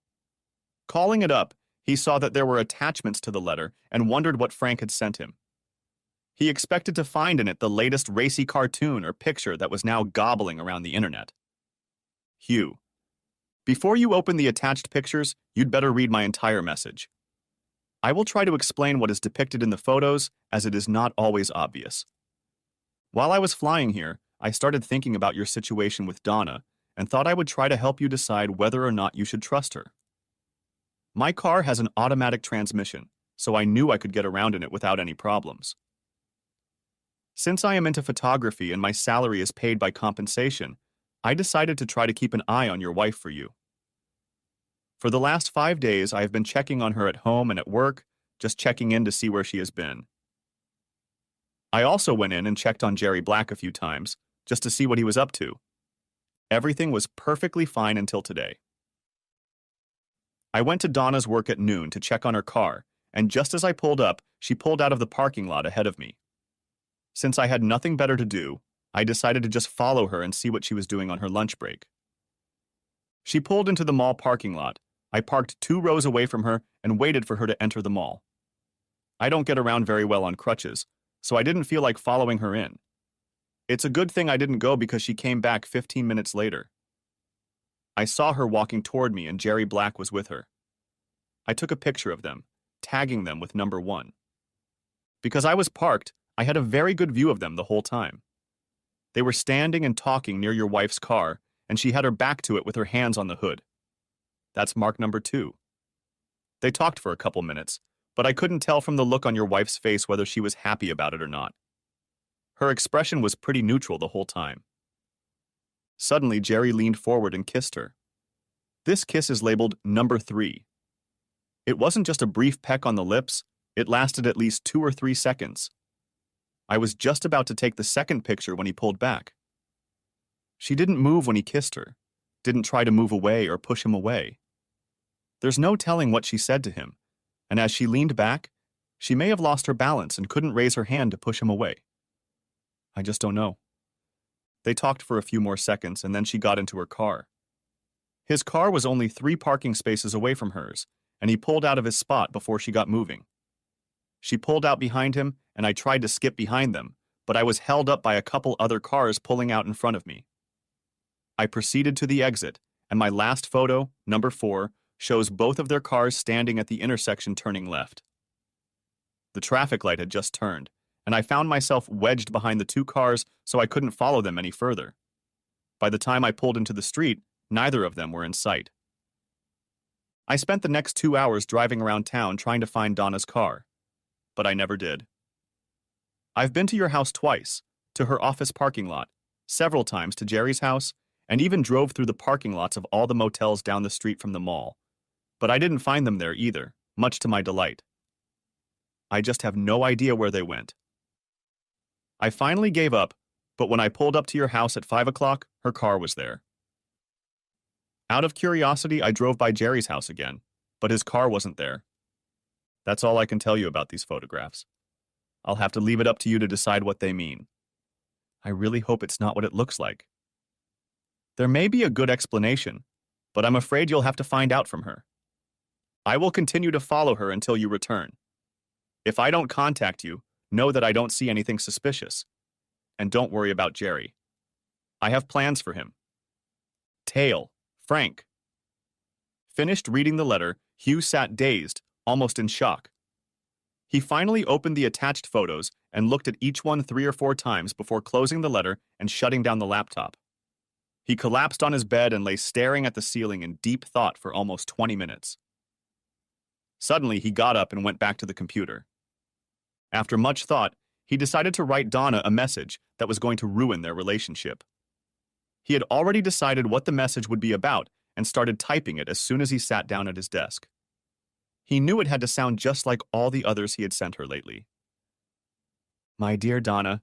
Calling it up, he saw that there were attachments to the letter and wondered what Frank had sent him. He expected to find in it the latest racy cartoon or picture that was now gobbling around the internet. "Hugh, before you open the attached pictures, you'd better read my entire message. I will try to explain what is depicted in the photos, as it is not always obvious. While I was flying here, I started thinking about your situation with Donna and thought I would try to help you decide whether or not you should trust her. My car has an automatic transmission, so I knew I could get around in it without any problems. Since I am into photography and my salary is paid by compensation, I decided to try to keep an eye on your wife for you. For the last 5 days, I have been checking on her at home and at work, just checking in to see where she has been. I also went in and checked on Jerry Black a few times, just to see what he was up to. Everything was perfectly fine until today. I went to Donna's work at noon to check on her car, and just as I pulled up, she pulled out of the parking lot ahead of me. Since I had nothing better to do, I decided to just follow her and see what she was doing on her lunch break. She pulled into the mall parking lot. I parked 2 rows away from her and waited for her to enter the mall. I don't get around very well on crutches, so I didn't feel like following her in. It's a good thing I didn't go because she came back 15 minutes later. I saw her walking toward me and Jerry Black was with her. I took a picture of them, tagging them with number 1. Because I was parked, I had a very good view of them the whole time. They were standing and talking near your wife's car, and she had her back to it with her hands on the hood. That's mark number 2. They talked for a couple minutes, but I couldn't tell from the look on your wife's face whether she was happy about it or not. Her expression was pretty neutral the whole time. Suddenly, Jerry leaned forward and kissed her. This kiss is labeled number 3. It wasn't just a brief peck on the lips, it lasted at least 2 or 3 seconds. I was just about to take the second picture when he pulled back. She didn't move when he kissed her, didn't try to move away or push him away. There's no telling what she said to him, and as she leaned back, she may have lost her balance and couldn't raise her hand to push him away. I just don't know. They talked for a few more seconds and then she got into her car. His car was only 3 parking spaces away from hers, and he pulled out of his spot before she got moving. She pulled out behind him and I tried to skip behind them, but I was held up by a couple other cars pulling out in front of me. I proceeded to the exit, and my last photo, number 4, shows both of their cars standing at the intersection turning left. The traffic light had just turned, and I found myself wedged behind the 2 cars so I couldn't follow them any further. By the time I pulled into the street, neither of them were in sight. I spent the next 2 hours driving around town trying to find Donna's car, but I never did. I've been to your house twice, to her office parking lot, several times to Jerry's house, and even drove through the parking lots of all the motels down the street from the mall. But I didn't find them there either, much to my delight. I just have no idea where they went. I finally gave up, but when I pulled up to your house at 5 o'clock, her car was there. Out of curiosity, I drove by Jerry's house again, but his car wasn't there. That's all I can tell you about these photographs. I'll have to leave it up to you to decide what they mean. I really hope it's not what it looks like. There may be a good explanation, but I'm afraid you'll have to find out from her. I will continue to follow her until you return. If I don't contact you, know that I don't see anything suspicious. And don't worry about Jerry. I have plans for him. Tail, Frank. Finished reading the letter, Hugh sat dazed, almost in shock. He finally opened the attached photos and looked at each one 3 or 4 times before closing the letter and shutting down the laptop. He collapsed on his bed and lay staring at the ceiling in deep thought for almost 20 minutes. Suddenly, he got up and went back to the computer. After much thought, he decided to write Donna a message that was going to ruin their relationship. He had already decided what the message would be about and started typing it as soon as he sat down at his desk. He knew it had to sound just like all the others he had sent her lately. My dear Donna,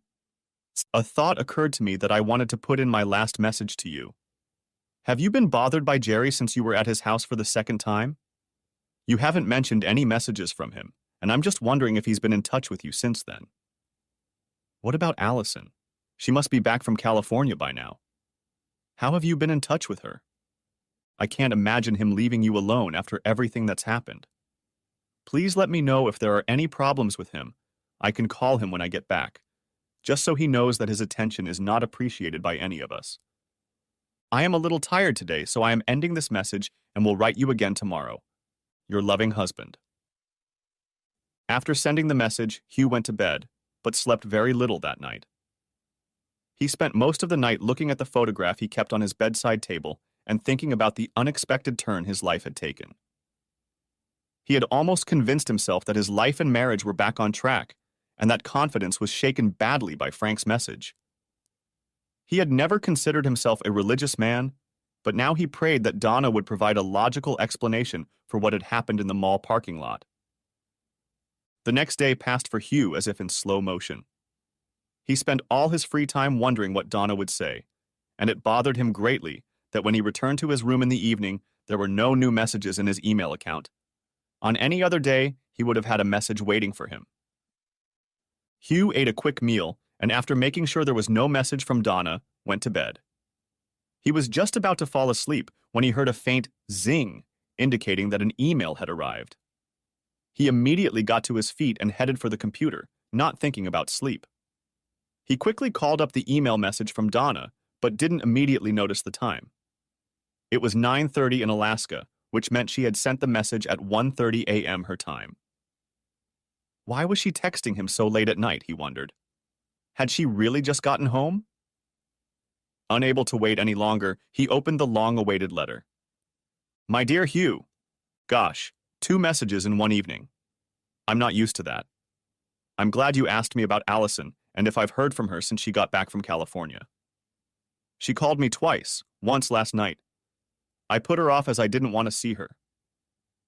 a thought occurred to me that I wanted to put in my last message to you. Have you been bothered by Jerry since you were at his house for the second time? You haven't mentioned any messages from him, and I'm just wondering if he's been in touch with you since then. What about Allison? She must be back from California by now. How have you been in touch with her? I can't imagine him leaving you alone after everything that's happened. Please let me know if there are any problems with him. I can call him when I get back, just so he knows that his attention is not appreciated by any of us. I am a little tired today, so I am ending this message and will write you again tomorrow. Your loving husband. After sending the message, Hugh went to bed, but slept very little that night. He spent most of the night looking at the photograph he kept on his bedside table and thinking about the unexpected turn his life had taken. He had almost convinced himself that his life and marriage were back on track, and that confidence was shaken badly by Frank's message. He had never considered himself a religious man, but now he prayed that Donna would provide a logical explanation for what had happened in the mall parking lot. The next day passed for Hugh as if in slow motion. He spent all his free time wondering what Donna would say, and it bothered him greatly that when he returned to his room in the evening, there were no new messages in his email account. On any other day, he would have had a message waiting for him. Hugh ate a quick meal, and after making sure there was no message from Donna, went to bed. He was just about to fall asleep when he heard a faint zing, indicating that an email had arrived. He immediately got to his feet and headed for the computer, not thinking about sleep. He quickly called up the email message from Donna, but didn't immediately notice the time. It was 9:30 in Alaska, which meant she had sent the message at 1:30 a.m. her time. Why was she texting him so late at night, he wondered. Had she really just gotten home? Unable to wait any longer, he opened the long-awaited letter. My dear Hugh, gosh, 2 messages in one evening. I'm not used to that. I'm glad you asked me about Allison and if I've heard from her since she got back from California. She called me twice, once last night. I put her off as I didn't want to see her.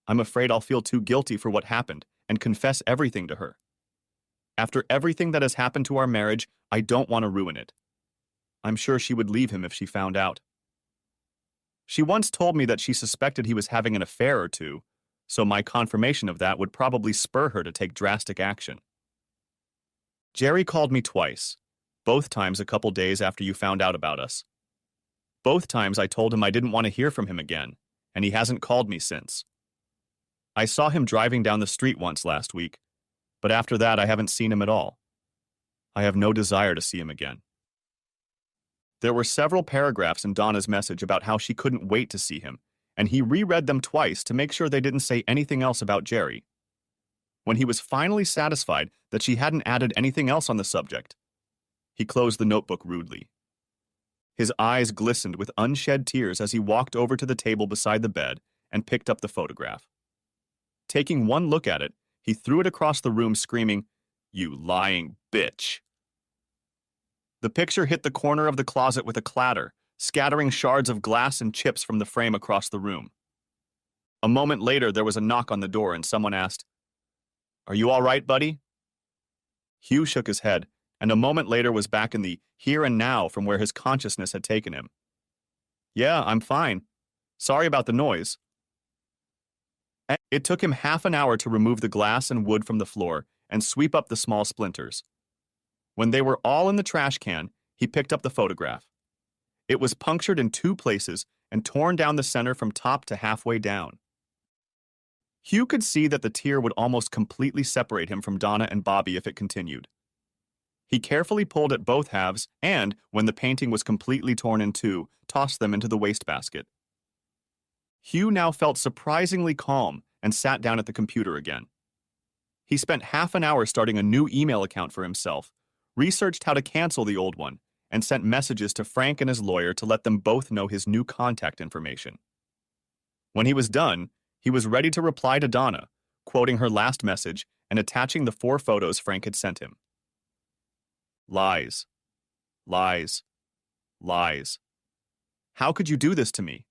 I'm afraid I'll feel too guilty for what happened and confess everything to her. After everything that has happened to our marriage, I don't want to ruin it. I'm sure she would leave him if she found out. She once told me that she suspected he was having an affair or two, so my confirmation of that would probably spur her to take drastic action. Jerry called me twice, both times a couple days after you found out about us. Both times I told him I didn't want to hear from him again, and he hasn't called me since. I saw him driving down the street once last week, but after that I haven't seen him at all. I have no desire to see him again. There were several paragraphs in Donna's message about how she couldn't wait to see him, and he reread them twice to make sure they didn't say anything else about Jerry. When he was finally satisfied that she hadn't added anything else on the subject, he closed the notebook rudely. His eyes glistened with unshed tears as he walked over to the table beside the bed and picked up the photograph. Taking one look at it, he threw it across the room, screaming, "You lying bitch!" The picture hit the corner of the closet with a clatter, scattering shards of glass and chips from the frame across the room. A moment later, there was a knock on the door and someone asked, "Are you all right, buddy?" Hugh shook his head, and a moment later was back in the here and now from where his consciousness had taken him. "Yeah, I'm fine. Sorry about the noise." It took him half an hour to remove the glass and wood from the floor and sweep up the small splinters. When they were all in the trash can, he picked up the photograph. It was punctured in 2 places and torn down the center from top to halfway down. Hugh could see that the tear would almost completely separate him from Donna and Bobby if it continued. He carefully pulled at both halves and, when the painting was completely torn in 2, tossed them into the wastebasket. Hugh now felt surprisingly calm and sat down at the computer again. He spent half an hour starting a new email account for himself, researched how to cancel the old one, and sent messages to Frank and his lawyer to let them both know his new contact information. When he was done, he was ready to reply to Donna, quoting her last message and attaching the 4 photos Frank had sent him. Lies. Lies. Lies. How could you do this to me?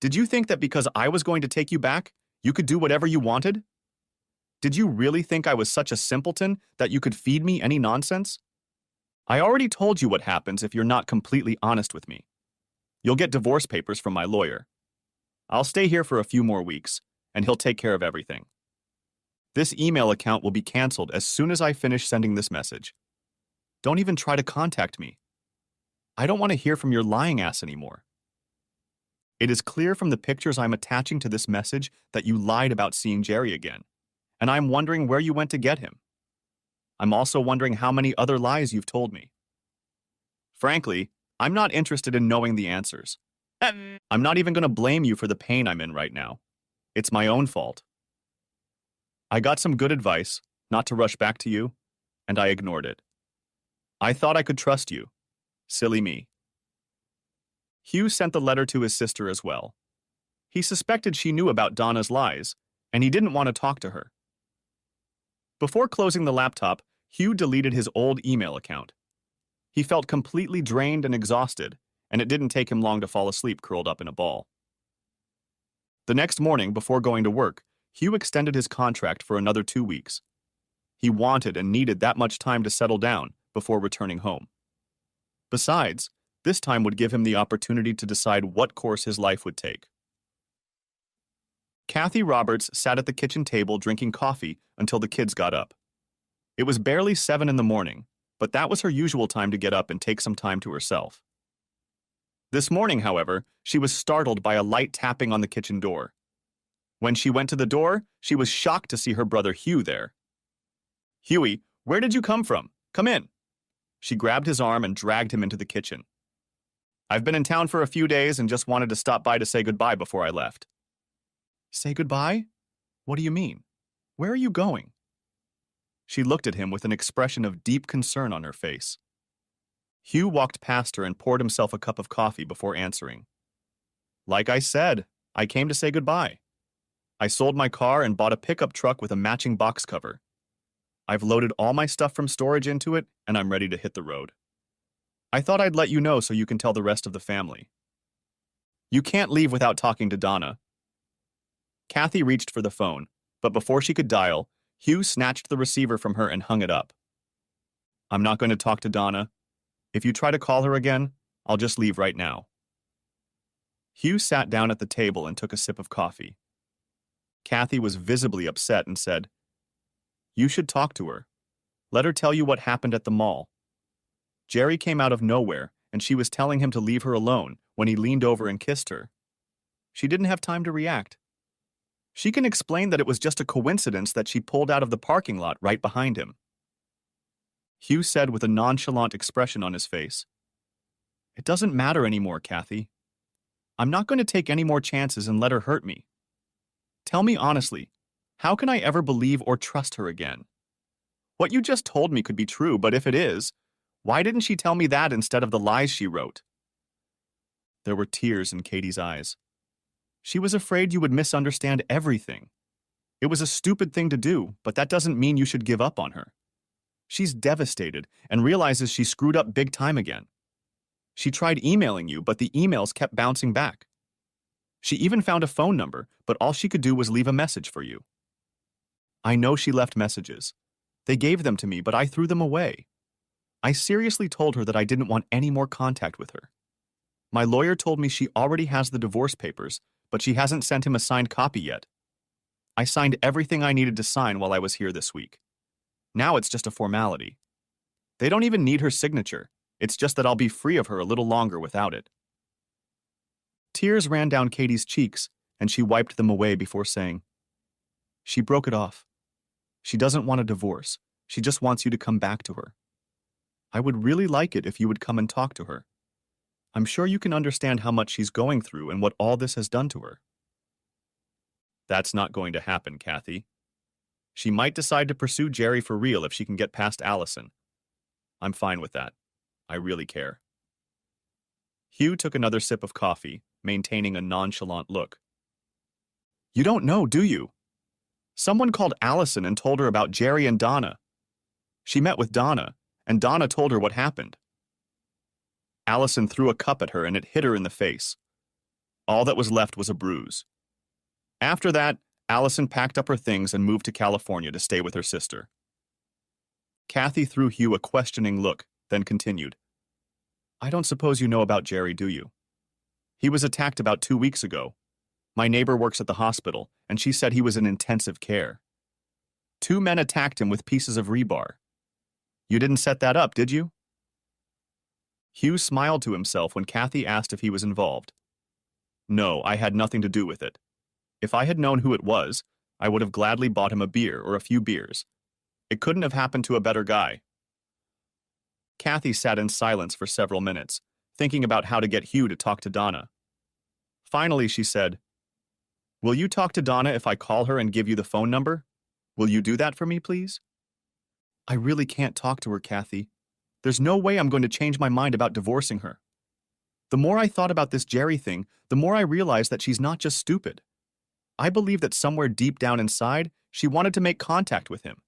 Did you think that because I was going to take you back, you could do whatever you wanted? Did you really think I was such a simpleton that you could feed me any nonsense? I already told you what happens if you're not completely honest with me. You'll get divorce papers from my lawyer. I'll stay here for a few more weeks, and he'll take care of everything. This email account will be canceled as soon as I finish sending this message. Don't even try to contact me. I don't want to hear from your lying ass anymore. It is clear from the pictures I'm attaching to this message that you lied about seeing Jerry again, and I'm wondering where you went to get him. I'm also wondering how many other lies you've told me. Frankly, I'm not interested in knowing the answers. I'm not even going to blame you for the pain I'm in right now. It's my own fault. I got some good advice, not to rush back to you, and I ignored it. I thought I could trust you. Silly me. Hugh sent the letter to his sister as well. He suspected she knew about Donna's lies, and he didn't want to talk to her. Before closing the laptop, Hugh deleted his old email account. He felt completely drained and exhausted, and it didn't take him long to fall asleep curled up in a ball. The next morning, before going to work, Hugh extended his contract for another 2 weeks. He wanted and needed that much time to settle down before returning home. Besides, this time would give him the opportunity to decide what course his life would take. Kathy Roberts sat at the kitchen table drinking coffee until the kids got up. It was barely 7 in the morning, but that was her usual time to get up and take some time to herself. This morning, however, she was startled by a light tapping on the kitchen door. When she went to the door, she was shocked to see her brother Hugh there. "Hughie, where did you come from? Come in." She grabbed his arm and dragged him into the kitchen. "I've been in town for a few days and just wanted to stop by to say goodbye before I left." "Say goodbye? What do you mean? Where are you going?" She looked at him with an expression of deep concern on her face. Hugh walked past her and poured himself a cup of coffee before answering. "Like I said, I came to say goodbye. I sold my car and bought a pickup truck with a matching box cover. I've loaded all my stuff from storage into it, and I'm ready to hit the road. I thought I'd let you know so you can tell the rest of the family. You can't leave without talking to Donna." Kathy reached for the phone, but before she could dial, Hugh snatched the receiver from her and hung it up. "I'm not going to talk to Donna. If you try to call her again, I'll just leave right now." Hugh sat down at the table and took a sip of coffee. Kathy was visibly upset and said, "You should talk to her. Let her tell you what happened at the mall. Jerry came out of nowhere, and she was telling him to leave her alone when he leaned over and kissed her. She didn't have time to react. She can explain that it was just a coincidence that she pulled out of the parking lot right behind him." Hugh said with a nonchalant expression on his face, "It doesn't matter anymore, Kathy. I'm not going to take any more chances and let her hurt me. Tell me honestly, how can I ever believe or trust her again? What you just told me could be true, but if it is, why didn't she tell me that instead of the lies she wrote?" There were tears in Katie's eyes. She was afraid you would misunderstand everything. It was a stupid thing to do, but that doesn't mean you should give up on her. She's devastated and realizes she screwed up big time again. She tried emailing you, but the emails kept bouncing back. She even found a phone number, but all she could do was leave a message for you. I know she left messages. They gave them to me, but I threw them away. I seriously told her that I didn't want any more contact with her. My lawyer told me she already has the divorce papers, but she hasn't sent him a signed copy yet. I signed everything I needed to sign while I was here this week. Now it's just a formality. They don't even need her signature. It's just that I'll be free of her a little longer without it." Tears ran down Katie's cheeks, and she wiped them away before saying, "She broke it off. She doesn't want a divorce. She just wants you to come back to her. I would really like it if you would come and talk to her. I'm sure you can understand how much she's going through and what all this has done to her." "That's not going to happen, Kathy. She might decide to pursue Jerry for real if she can get past Allison. I'm fine with that. I really care." Hugh took another sip of coffee, maintaining a nonchalant look. "You don't know, do you? Someone called Allison and told her about Jerry and Donna. She met with Donna, and Donna told her what happened. Allison threw a cup at her and it hit her in the face. All that was left was a bruise. After that, Allison packed up her things and moved to California to stay with her sister." Kathy threw Hugh a questioning look, then continued, "I don't suppose you know about Jerry, do you? He was attacked about 2 weeks ago. My neighbor works at the hospital, and she said he was in intensive care. 2 men attacked him with pieces of rebar. You didn't set that up, did you?" Hugh smiled to himself when Kathy asked if he was involved. "No, I had nothing to do with it. If I had known who it was, I would have gladly bought him a beer or a few beers. It couldn't have happened to a better guy." Kathy sat in silence for several minutes, thinking about how to get Hugh to talk to Donna. Finally, she said, "Will you talk to Donna if I call her and give you the phone number? Will you do that for me, please?" "I really can't talk to her, Kathy. There's no way I'm going to change my mind about divorcing her. The more I thought about this Jerry thing, the more I realized that she's not just stupid. I believe that somewhere deep down inside, she wanted to make contact with him.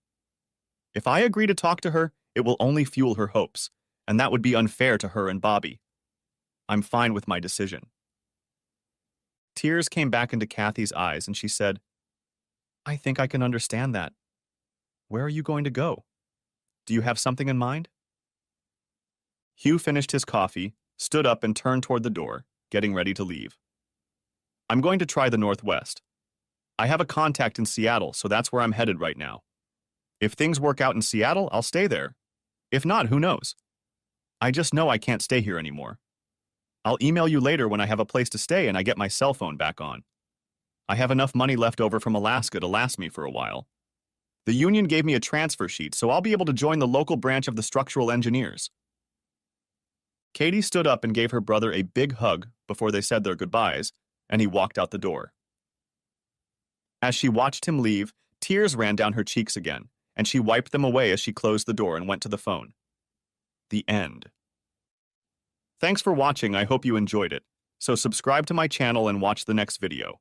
If I agree to talk to her, it will only fuel her hopes, and that would be unfair to her and Bobby. I'm fine with my decision." Tears came back into Kathy's eyes, and she said, "I think I can understand that. Where are you going to go? Do you have something in mind?" Hugh finished his coffee, stood up and turned toward the door, getting ready to leave. "I'm going to try the Northwest. I have a contact in Seattle, so that's where I'm headed right now. If things work out in Seattle, I'll stay there. If not, who knows? I just know I can't stay here anymore. I'll email you later when I have a place to stay and I get my cell phone back on. I have enough money left over from Alaska to last me for a while. The union gave me a transfer sheet, so I'll be able to join the local branch of the structural engineers. Katie stood up and gave her brother a big hug before they said their goodbyes, and he walked out the door. As she watched him leave, tears ran down her cheeks again, and she wiped them away as she closed the door and went to the phone. The end. Thanks for watching. I hope you enjoyed it. So subscribe to my channel and watch the next video.